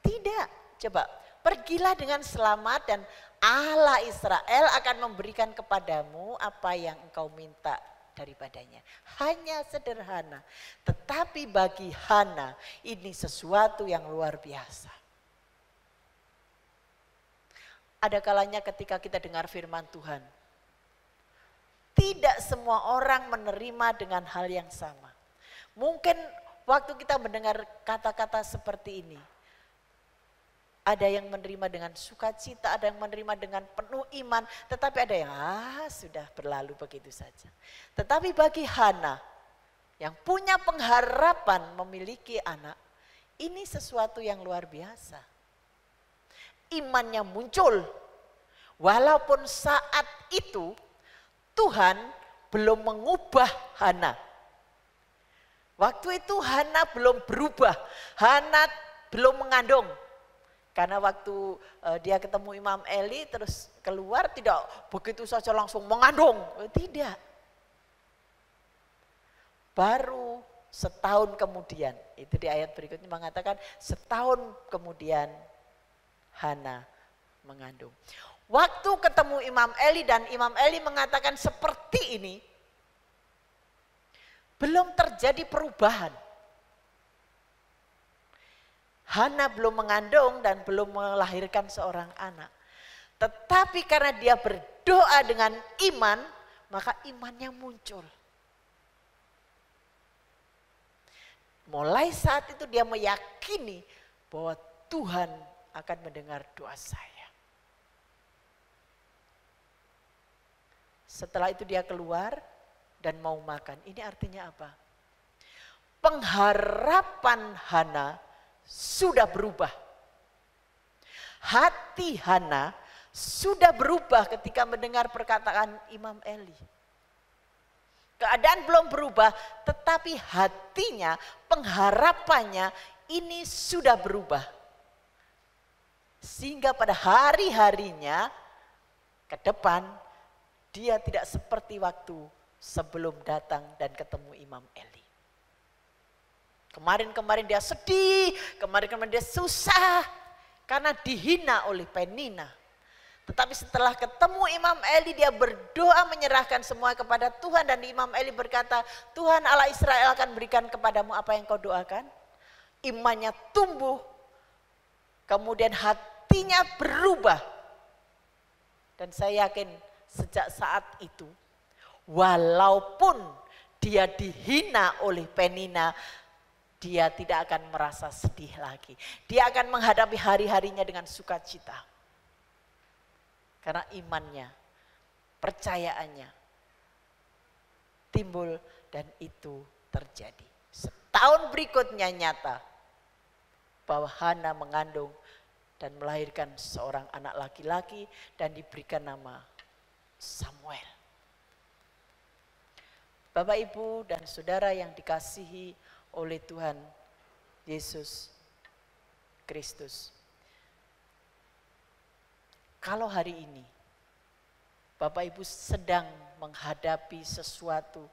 S1: Tidak. Coba, pergilah dengan selamat dan Allah Israel akan memberikan kepadamu apa yang engkau minta daripadanya. Hanya sederhana. Tetapi bagi Hana ini sesuatu yang luar biasa. Ada kalanya ketika kita dengar firman Tuhan, tidak semua orang menerima dengan hal yang sama. Mungkin waktu kita mendengar kata-kata seperti ini, ada yang menerima dengan sukacita, ada yang menerima dengan penuh iman, tetapi ada yang sudah berlalu begitu saja. Tetapi bagi Hana yang punya pengharapan memiliki anak, ini sesuatu yang luar biasa. Imannya muncul, walaupun saat itu Tuhan belum mengubah Hana. Waktu itu Hana belum berubah, Hana belum mengandung. Karena waktu dia ketemu Imam Eli terus keluar tidak begitu saja langsung mengandung. Tidak. Baru setahun kemudian, itu di ayat berikutnya mengatakan setahun kemudian Hana mengandung. Waktu ketemu Imam Eli dan Imam Eli mengatakan seperti ini, belum terjadi perubahan. Hana belum mengandung dan belum melahirkan seorang anak. Tetapi karena dia berdoa dengan iman, maka imannya muncul. Mulai saat itu dia meyakini bahwa Tuhan akan mendengar doa saya. Setelah itu dia keluar dan mau makan. Ini artinya apa? Pengharapan Hana sudah berubah. Hati Hana sudah berubah ketika mendengar perkataan Imam Eli. Keadaan belum berubah, tetapi hatinya, pengharapannya ini sudah berubah. Sehingga pada hari-harinya ke depan, dia tidak seperti waktu sebelum datang dan ketemu Imam Eli. Kemarin-kemarin dia sedih, kemarin-kemarin dia susah karena dihina oleh Penina. Tetapi setelah ketemu Imam Eli dia berdoa menyerahkan semua kepada Tuhan dan Imam Eli berkata, Tuhan Allah Israel akan berikan kepadamu apa yang kau doakan. Imannya tumbuh, kemudian hatinya berubah. Dan saya yakin sejak saat itu Walaupun dia dihina oleh Penina, dia tidak akan merasa sedih lagi. Dia akan menghadapi hari-harinya dengan sukacita. Karena imannya, percayaannya timbul dan itu terjadi. Setahun berikutnya nyata bahwa Hana mengandung dan melahirkan seorang anak laki-laki dan diberikan nama Samuel. Bapak, Ibu, dan saudara yang dikasihi oleh Tuhan Yesus Kristus. Kalau hari ini Bapak Ibu sedang menghadapi sesuatu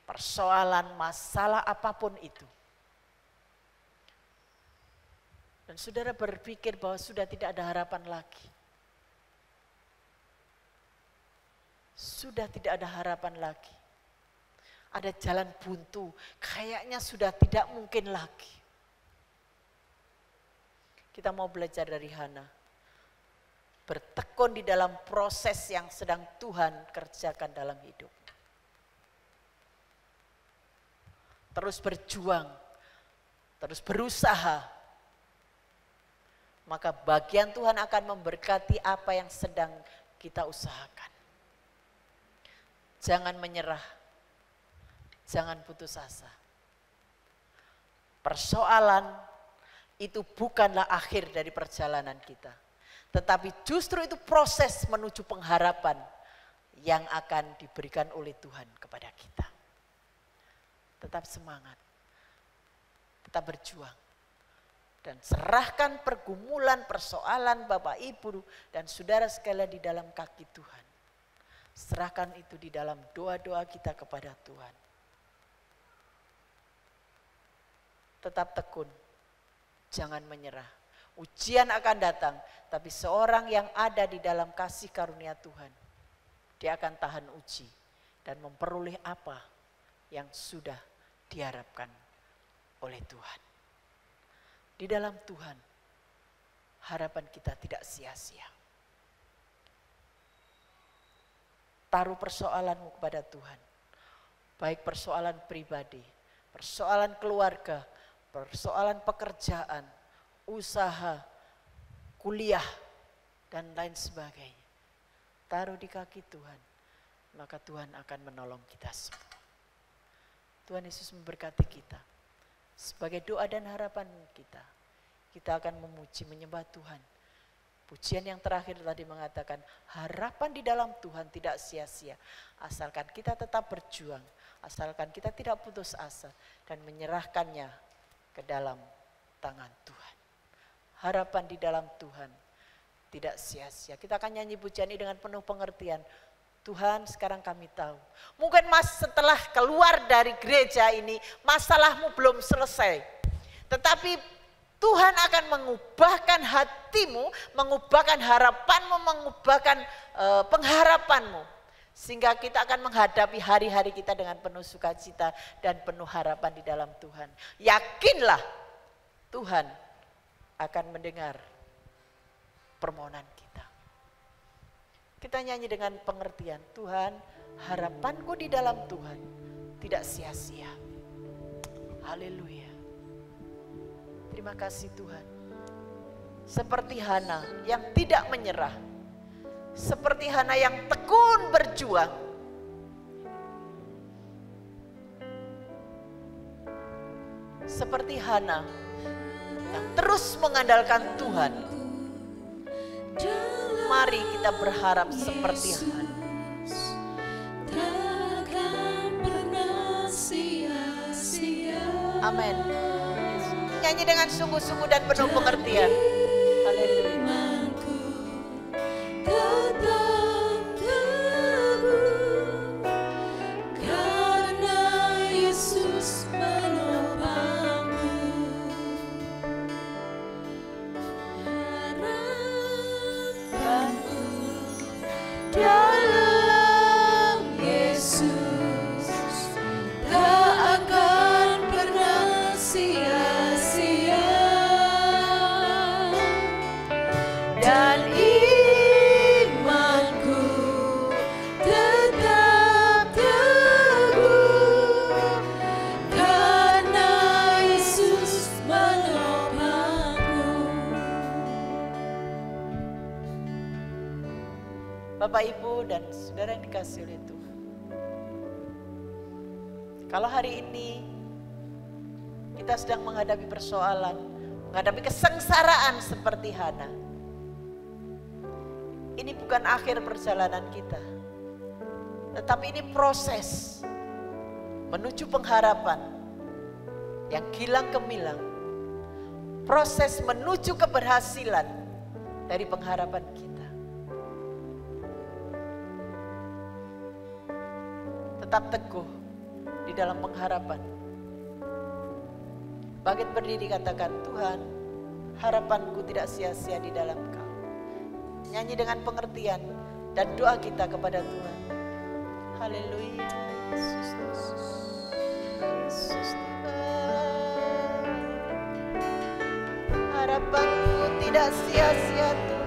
S1: persoalan, masalah apapun itu, dan saudara berpikir bahwa sudah tidak ada harapan lagi, sudah tidak ada harapan lagi, ada jalan buntu, kayaknya sudah tidak mungkin lagi. Kita mau belajar dari Hana, bertekun di dalam proses yang sedang Tuhan kerjakan dalam hidup. Terus berjuang, terus berusaha. Maka bagian Tuhan akan memberkati apa yang sedang kita usahakan. Jangan menyerah, jangan putus asa. Persoalan itu bukanlah akhir dari perjalanan kita. Tetapi justru itu proses menuju pengharapan yang akan diberikan oleh Tuhan kepada kita. Tetap semangat, tetap berjuang. Dan serahkan pergumulan, persoalan Bapak, Ibu, dan saudara sekalian di dalam kaki Tuhan. Serahkan itu di dalam doa-doa kita kepada Tuhan. Tetap tekun, jangan menyerah. Ujian akan datang, tapi seorang yang ada di dalam kasih karunia Tuhan, dia akan tahan uji dan memperoleh apa yang sudah diharapkan oleh Tuhan. Di dalam Tuhan, harapan kita tidak sia-sia. Taruh persoalanmu kepada Tuhan, baik persoalan pribadi, persoalan keluarga, persoalan pekerjaan, usaha, kuliah, dan lain sebagainya. Taruh di kaki Tuhan, maka Tuhan akan menolong kita semua. Tuhan Yesus memberkati kita. Sebagai doa dan harapan kita akan memuji, menyembah Tuhan. Pujian yang terakhir tadi mengatakan, harapan di dalam Tuhan tidak sia-sia. Asalkan kita tetap berjuang, asalkan kita tidak putus asa dan menyerahkannya ke dalam tangan Tuhan. Harapan di dalam Tuhan tidak sia-sia. Kita akan nyanyi pujian ini dengan penuh pengertian. Tuhan, sekarang kami tahu. Mungkin setelah keluar dari gereja ini, masalahmu belum selesai. Tetapi Tuhan akan mengubahkan hatimu, mengubahkan harapanmu, mengubahkan pengharapanmu. Sehingga kita akan menghadapi hari-hari kita dengan penuh sukacita dan penuh harapan di dalam Tuhan. Yakinlah Tuhan akan mendengar permohonan kita. Kita nyanyi dengan pengertian, Tuhan, harapanku di dalam Tuhan tidak sia-sia. Haleluya. Terima kasih Tuhan. Seperti Hana yang tidak menyerah. Seperti Hana yang tekun berjuang. Seperti Hana yang terus mengandalkan Tuhan. Mari kita berharap seperti Hana. Amin. Nyanyi dengan sungguh-sungguh dan penuh pengertian. Haleluya. Bapak, Ibu, dan saudara yang dikasihi oleh Tuhan. Kalau hari ini kita sedang menghadapi persoalan, menghadapi kesengsaraan seperti Hana, ini bukan akhir perjalanan kita, tetapi ini proses menuju pengharapan yang gilang gemilang, proses menuju keberhasilan dari pengharapan kita. Tetap teguh di dalam pengharapan. Bangkit berdiri, katakan, Tuhan, harapanku tidak sia-sia di dalam Kau. Nyanyi dengan pengertian dan doa kita kepada Tuhan. Haleluya, Yesus, Yesus, Yesus Tuhan. Harapanku tidak sia-sia Tuhan.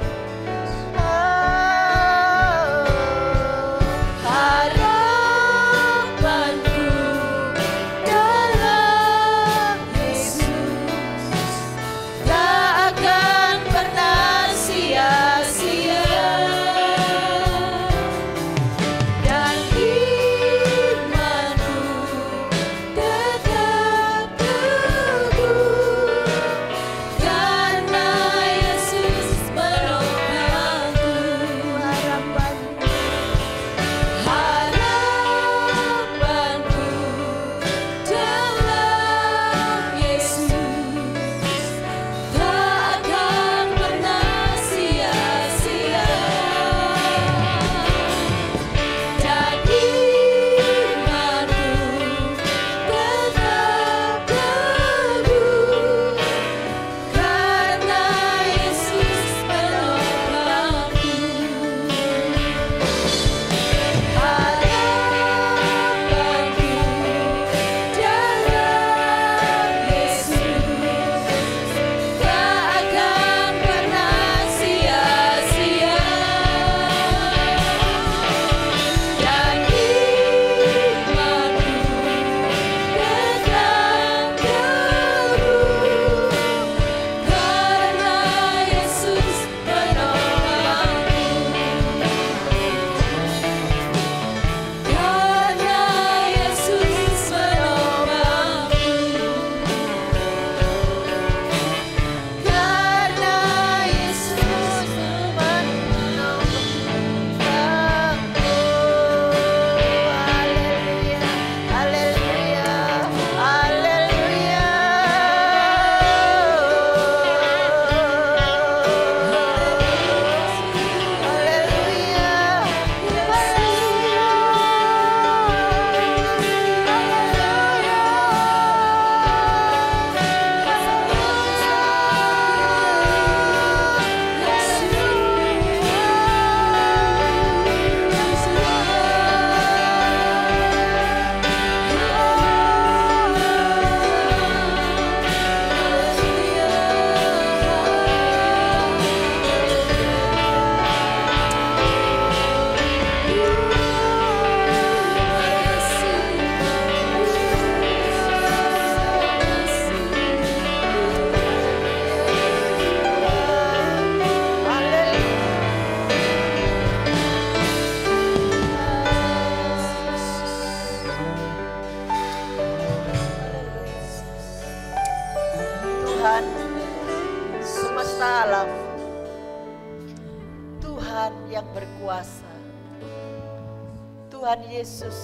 S1: Tuhan Yesus,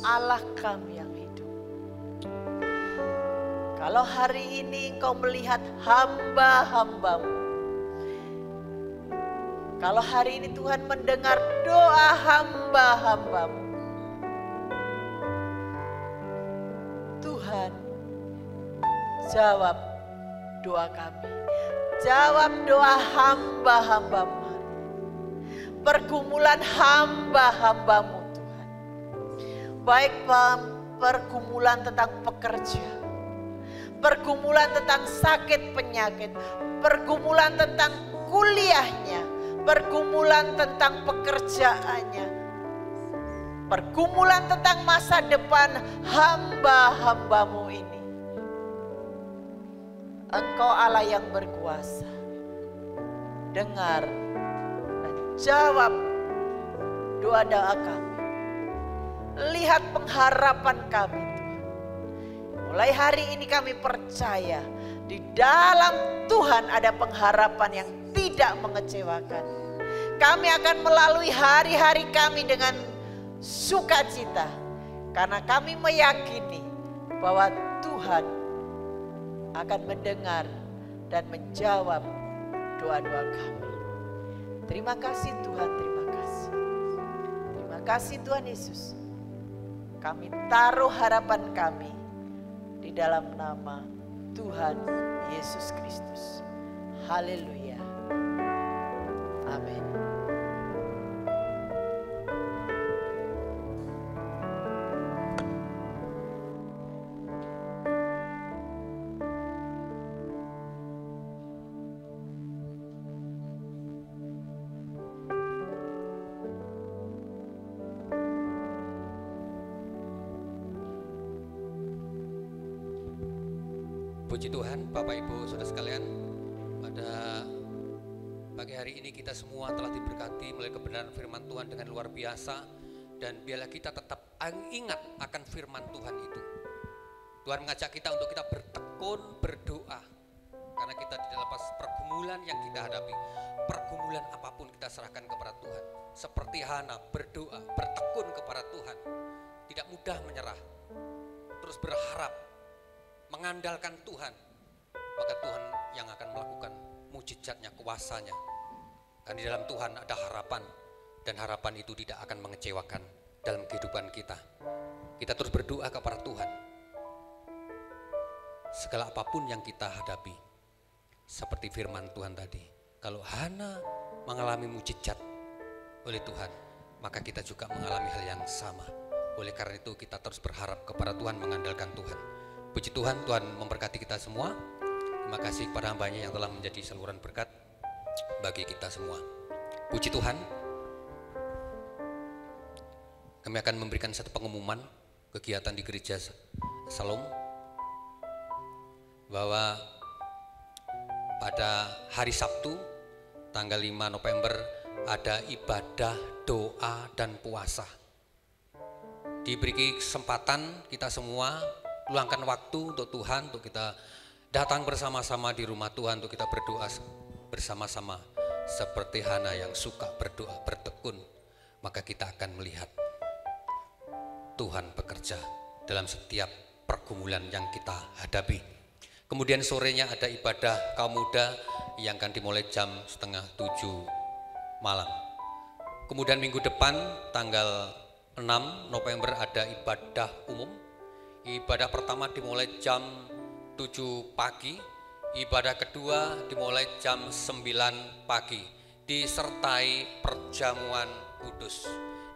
S1: Allah kami yang hidup. Kalau hari ini Engkau melihat hamba-hambamu, kalau hari ini Tuhan mendengar doa hamba-hambamu, Tuhan jawab doa kami, jawab doa hamba-hambamu, pergumulan hamba-hambamu Tuhan. Baik pergumulan tentang pekerja, pergumulan tentang sakit penyakit, pergumulan tentang kuliahnya, pergumulan tentang pekerjaannya, pergumulan tentang masa depan hamba-hambamu ini. Engkau Allah yang berkuasa. Dengar dan jawab doa-doa kami. Lihat pengharapan kami Tuhan. Mulai hari ini kami percaya di dalam Tuhan ada pengharapan yang tidak mengecewakan. Kami akan melalui hari-hari kami dengan sukacita. Karena kami meyakini bahwa Tuhan akan mendengar dan menjawab doa-doa kami. Terima kasih Tuhan, terima kasih. Terima kasih Tuhan Yesus. Kami taruh harapan kami di dalam nama Tuhan Yesus Kristus. Haleluya. Amin.
S3: Puji Tuhan, Bapak Ibu, Saudara sekalian, pada pagi hari ini kita semua telah diberkati melalui kebenaran firman Tuhan dengan luar biasa, dan biarlah kita tetap ingat akan firman Tuhan itu. Tuhan mengajak kita untuk kita bertekun berdoa, karena kita di dalam pergumulan yang kita hadapi, pergumulan apapun kita serahkan kepada Tuhan. Seperti Hana berdoa, bertekun kepada Tuhan, tidak mudah menyerah, terus berharap, mengandalkan Tuhan, maka Tuhan yang akan melakukan mujizatnya, kuasanya. Dan di dalam Tuhan ada harapan, dan harapan itu tidak akan mengecewakan dalam kehidupan kita. Kita terus berdoa kepada Tuhan. Segala apapun yang kita hadapi, seperti firman Tuhan tadi, kalau Hana mengalami mujizat oleh Tuhan, maka kita juga mengalami hal yang sama. Oleh karena itu kita terus berharap kepada Tuhan, mengandalkan Tuhan. Puji Tuhan, Tuhan memberkati kita semua. Terima kasih kepada hambanya yang telah menjadi saluran berkat bagi kita semua. Puji Tuhan. Kami akan memberikan satu pengumuman kegiatan di gereja Salom, bahwa pada hari Sabtu tanggal 5 November ada ibadah doa dan puasa. Diberi kesempatan kita semua luangkan waktu untuk Tuhan, untuk kita datang bersama-sama di rumah Tuhan, untuk kita berdoa bersama-sama seperti Hana yang suka berdoa, bertekun. Maka kita akan melihat Tuhan bekerja dalam setiap pergumulan yang kita hadapi. Kemudian sorenya ada ibadah kaum muda yang akan dimulai jam 6:30 malam. Kemudian minggu depan tanggal 6 November ada ibadah umum. Ibadah pertama dimulai jam 7 pagi, ibadah kedua dimulai jam 9 pagi, disertai perjamuan kudus.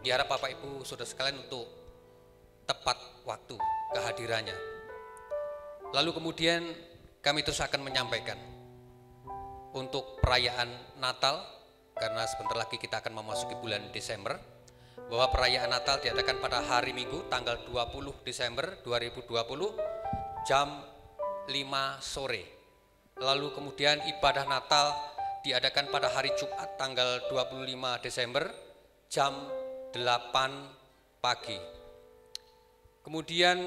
S3: Diharap Bapak Ibu Saudara sekalian untuk tepat waktu kehadirannya. Lalu kemudian kami terus akan menyampaikan untuk perayaan Natal, karena sebentar lagi kita akan memasuki bulan Desember, bahwa perayaan Natal diadakan pada hari Minggu tanggal 20 Desember 2020 jam 5 sore. Lalu kemudian ibadah Natal diadakan pada hari Jumat tanggal 25 Desember jam 8 pagi. Kemudian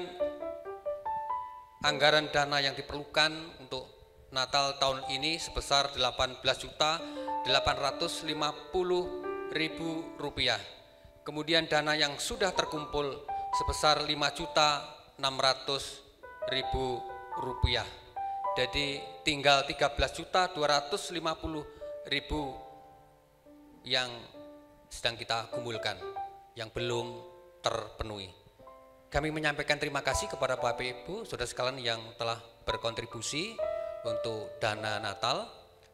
S3: anggaran dana yang diperlukan untuk Natal tahun ini sebesar Rp18.850.000. Kemudian dana yang sudah terkumpul sebesar Rp5.600.000. Jadi tinggal Rp13.250.000 yang sedang kita kumpulkan, yang belum terpenuhi. Kami menyampaikan terima kasih kepada Bapak Ibu Saudara sekalian yang telah berkontribusi untuk dana Natal,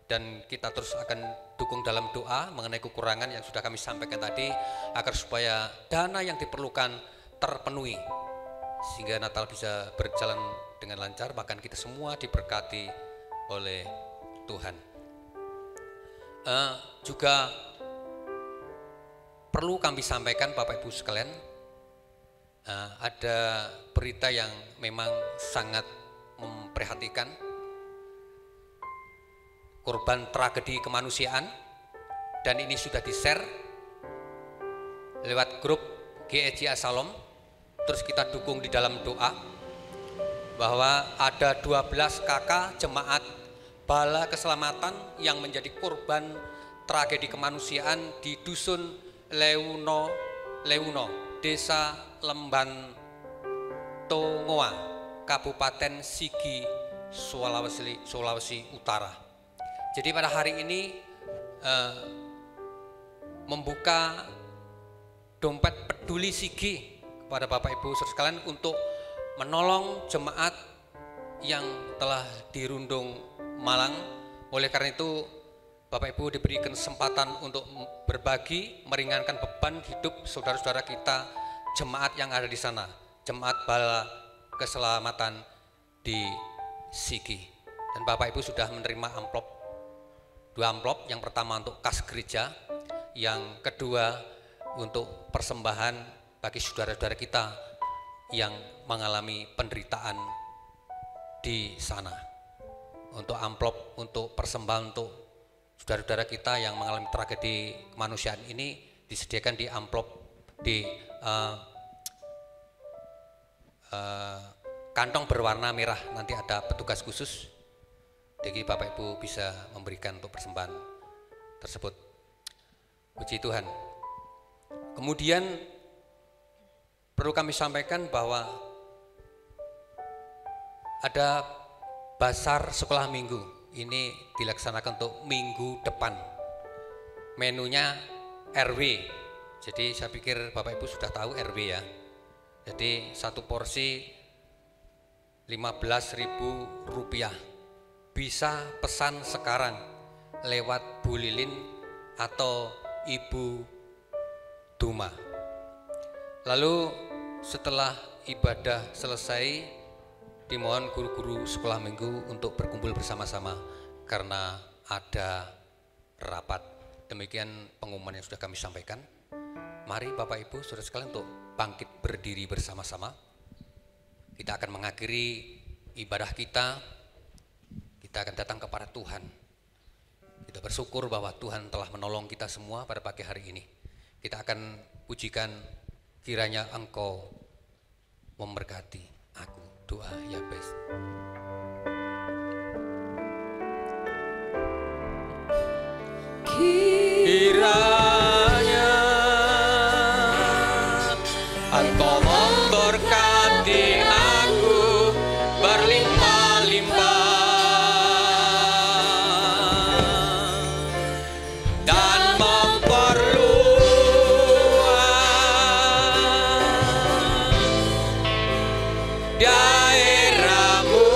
S3: dan kita terus akan dukung dalam doa mengenai kekurangan yang sudah kami sampaikan tadi, agar supaya dana yang diperlukan terpenuhi sehingga Natal bisa berjalan dengan lancar, bahkan kita semua diberkati oleh Tuhan. Juga perlu kami sampaikan Bapak Ibu sekalian, ada berita yang memang sangat memprihatinkan, korban tragedi kemanusiaan, dan ini sudah di-share lewat grup GEJ Asalom, terus kita dukung di dalam doa bahwa ada 12 kakak jemaat Bala Keselamatan yang menjadi korban tragedi kemanusiaan di Dusun Leuno, Desa Lemban Tongoa, Kabupaten Sigi, Sulawesi Utara. Jadi pada hari ini membuka dompet peduli Sigi kepada Bapak Ibu saudara sekalian untuk menolong jemaat yang telah dirundung Malang. Oleh karena itu Bapak Ibu diberi kesempatan untuk berbagi, meringankan beban hidup saudara-saudara kita jemaat yang ada di sana, jemaat Bala Keselamatan di Sigi. Dan Bapak Ibu sudah menerima amplop, 2 amplop, yang pertama untuk kas gereja, yang kedua untuk persembahan bagi saudara-saudara kita yang mengalami penderitaan di sana. Untuk amplop, untuk persembahan untuk saudara-saudara kita yang mengalami tragedi kemanusiaan ini disediakan di amplop di kantong berwarna merah. Nanti ada petugas khusus, jadi Bapak Ibu bisa memberikan untuk persembahan tersebut. Puji Tuhan. Kemudian perlu kami sampaikan bahwa ada basar sekolah minggu. Ini dilaksanakan untuk minggu depan. Menunya RW. Jadi saya pikir Bapak Ibu sudah tahu RW ya. Jadi 1 porsi Rp15.000. Bisa pesan sekarang lewat Bu Lilin atau Ibu Duma. Lalu setelah ibadah selesai, dimohon guru-guru sekolah minggu untuk berkumpul bersama-sama karena ada rapat. Demikian pengumuman yang sudah kami sampaikan. Mari Bapak Ibu saudara sekalian untuk bangkit berdiri bersama-sama. Kita akan mengakhiri ibadah kita. Kita akan datang kepada Tuhan. Kita bersyukur bahwa Tuhan telah menolong kita semua pada pagi hari ini. Kita akan pujikan, kiranya Engkau memberkati aku. Doa Yabes. Kiranya Engkau memberkati aku berlimpah-limpah dan memperluas daerahmu.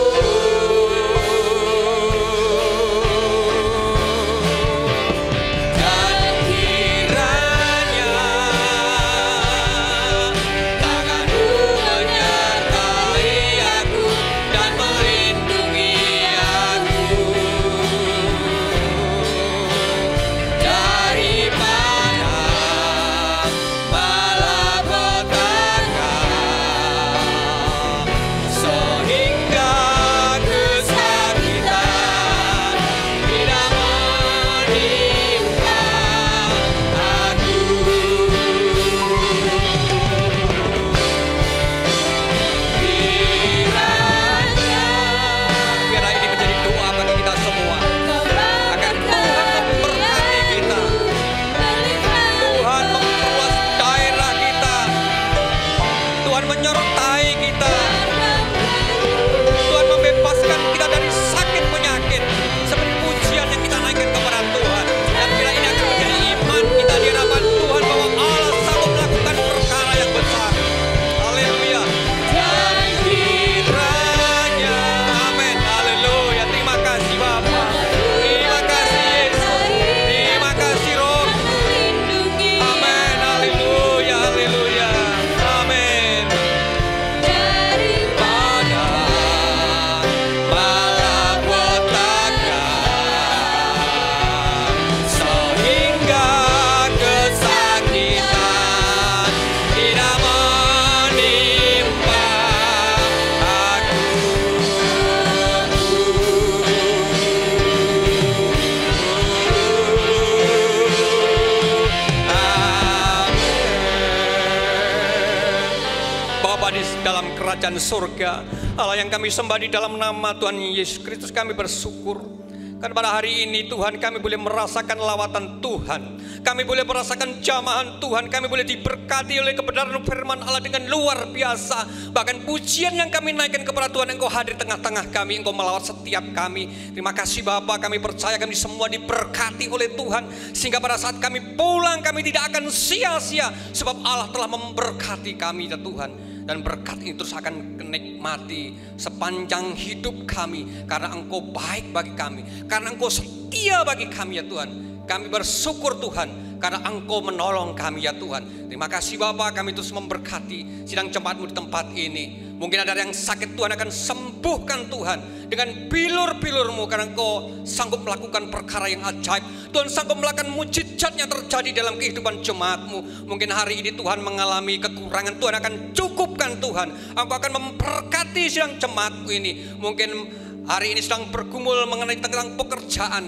S3: kerajaan surga. Allah yang kami sembah di dalam nama Tuhan Yesus Kristus, kami bersyukur. Karena pada hari ini Tuhan kami boleh merasakan lawatan Tuhan, kami boleh merasakan jamahan Tuhan, kami boleh diberkati oleh kebenaran firman Allah dengan luar biasa. Bahkan pujian yang kami naikkan kepada Tuhan, Engkau hadir tengah-tengah kami, Engkau melawat setiap kami. Terima kasih Bapa, kami percaya kami semua diberkati oleh Tuhan, sehingga pada saat kami pulang kami tidak akan sia-sia, sebab Allah telah memberkati kami ya Tuhan. Dan berkat ini terus akan kenikmati sepanjang hidup kami, karena Engkau baik bagi kami, karena Engkau setia bagi kami ya Tuhan. Kami bersyukur Tuhan, karena Engkau menolong kami ya Tuhan. Terima kasih Bapa, kami terus memberkati sidang jemaat-Mu di tempat ini. Mungkin ada yang sakit, Tuhan akan sembuhkan Tuhan dengan bilur-bilur-Mu, karena Engkau sanggup melakukan perkara yang ajaib. Tuhan sanggup melakukan mujizat yang terjadi dalam kehidupan jemaat-Mu. Mungkin hari ini Tuhan mengalami kekurangan, Tuhan akan cukupkan Tuhan. Engkau akan memberkati sidang jemaat-Mu ini. Mungkin hari ini sedang bergumul mengenai tentang pekerjaan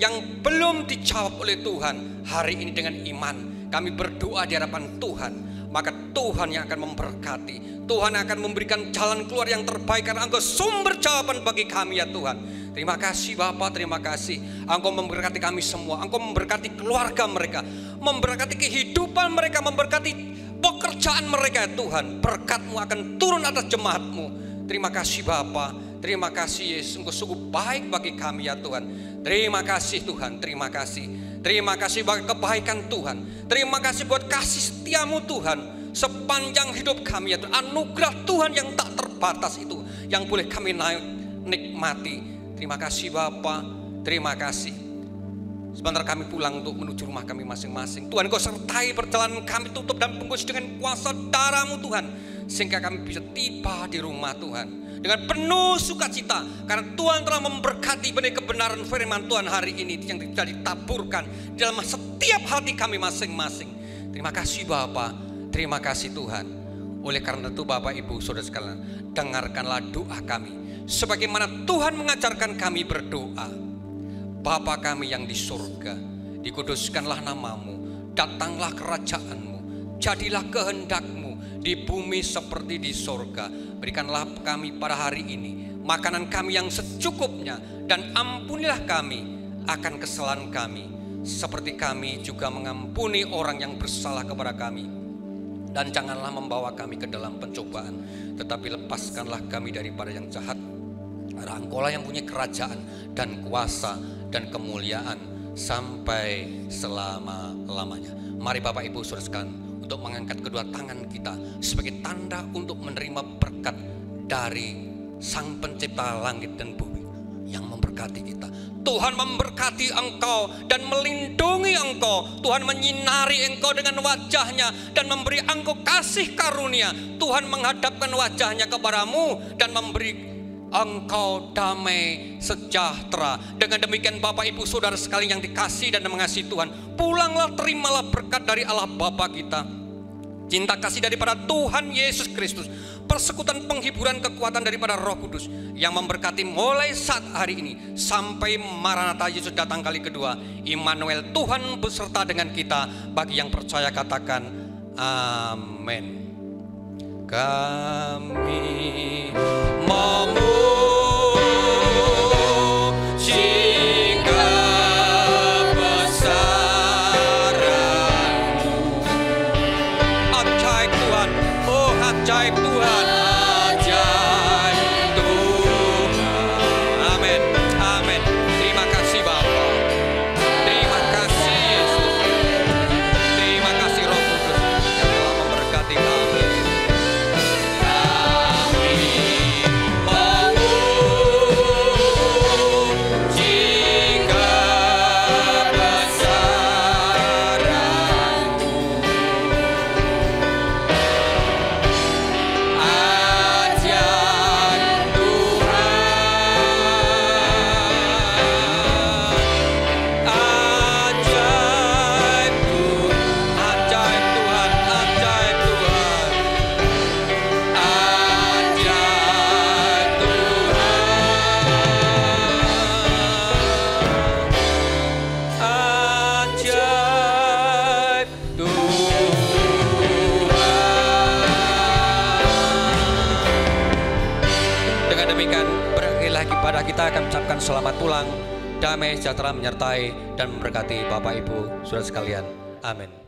S3: yang belum dijawab oleh Tuhan. Hari ini dengan iman kami berdoa di hadapan Tuhan, maka Tuhan yang akan memberkati. Tuhan akan memberikan jalan keluar yang terbaik, karena Engkau sumber jawaban bagi kami ya Tuhan. Terima kasih Bapa, terima kasih. Engkau memberkati kami semua, Engkau memberkati keluarga mereka, memberkati kehidupan mereka, memberkati pekerjaan mereka ya Tuhan. Berkat-Mu akan turun atas jemaat-Mu. Terima kasih Bapa, terima kasih Yesus, Engkau sungguh baik bagi kami ya Tuhan. Terima kasih Tuhan, terima kasih. Terima kasih bagi kebaikan Tuhan. Terima kasih buat kasih setia-Mu Tuhan sepanjang hidup kami ya Tuhan. Anugerah Tuhan yang tak terbatas itu yang boleh kami nikmati. Terima kasih Bapa, terima kasih. Sebentar kami pulang untuk menuju rumah kami masing-masing. Tuhan, Kau sertai perjalanan kami, tutup dan bungkus dengan kuasa darah-Mu Tuhan, sehingga kami bisa tiba di rumah Tuhan dengan penuh sukacita, karena Tuhan telah memberkati benih kebenaran firman Tuhan hari ini yang bisa ditaburkan di dalam setiap hati kami masing-masing. Terima kasih Bapa, terima kasih Tuhan. Oleh karena itu Bapak Ibu Saudara sekalian, dengarkanlah doa kami sebagaimana Tuhan mengajarkan kami berdoa. Bapa kami yang di surga, dikuduskanlah nama-Mu, datanglah kerajaan-Mu, jadilah kehendak-Mu di bumi seperti di surga. Berikanlah kami pada hari ini makanan kami yang secukupnya, dan ampunilah kami akan kesalahan kami, seperti kami juga mengampuni orang yang bersalah kepada kami. Dan janganlah membawa kami ke dalam pencobaan, tetapi lepaskanlah kami daripada yang jahat. Karena Engkau-lah yang punya kerajaan dan kuasa dan kemuliaan sampai selama-lamanya. Mari Bapak Ibu Saudara sekalian, untuk mengangkat kedua tangan kita sebagai tanda untuk menerima berkat dari Sang Pencipta langit dan bumi yang memberkati kita. Tuhan memberkati engkau dan melindungi engkau. Tuhan menyinari engkau dengan wajah-Nya dan memberi engkau kasih karunia. Tuhan menghadapkan wajah-Nya kepadamu dan memberi engkau damai sejahtera. Dengan demikian Bapak Ibu Saudara sekalian yang dikasihi dan mengasihi Tuhan, pulanglah, terimalah berkat dari Allah Bapa kita, cinta kasih daripada Tuhan Yesus Kristus, persekutuan penghiburan kekuatan daripada Roh Kudus yang memberkati mulai saat hari ini sampai Maranatha Yesus datang kali kedua. Immanuel, Tuhan beserta dengan kita. Bagi yang percaya katakan amin. Kami memuji kebesaran-Mu. Ajaib Tuhan, oh ajaib Tuhan, ajaib Tuhan. Amin, amin. Terima kasih Bapa, terima kasih Yesus, terima kasih Roh Kudus yang telah memberkati kami. Kami memuji Dengan demikian berakhirlah ibadah kita, akan mengucapkan selamat pulang, damai sejahtera menyertai dan memberkati Bapak Ibu saudara sekalian. Amin.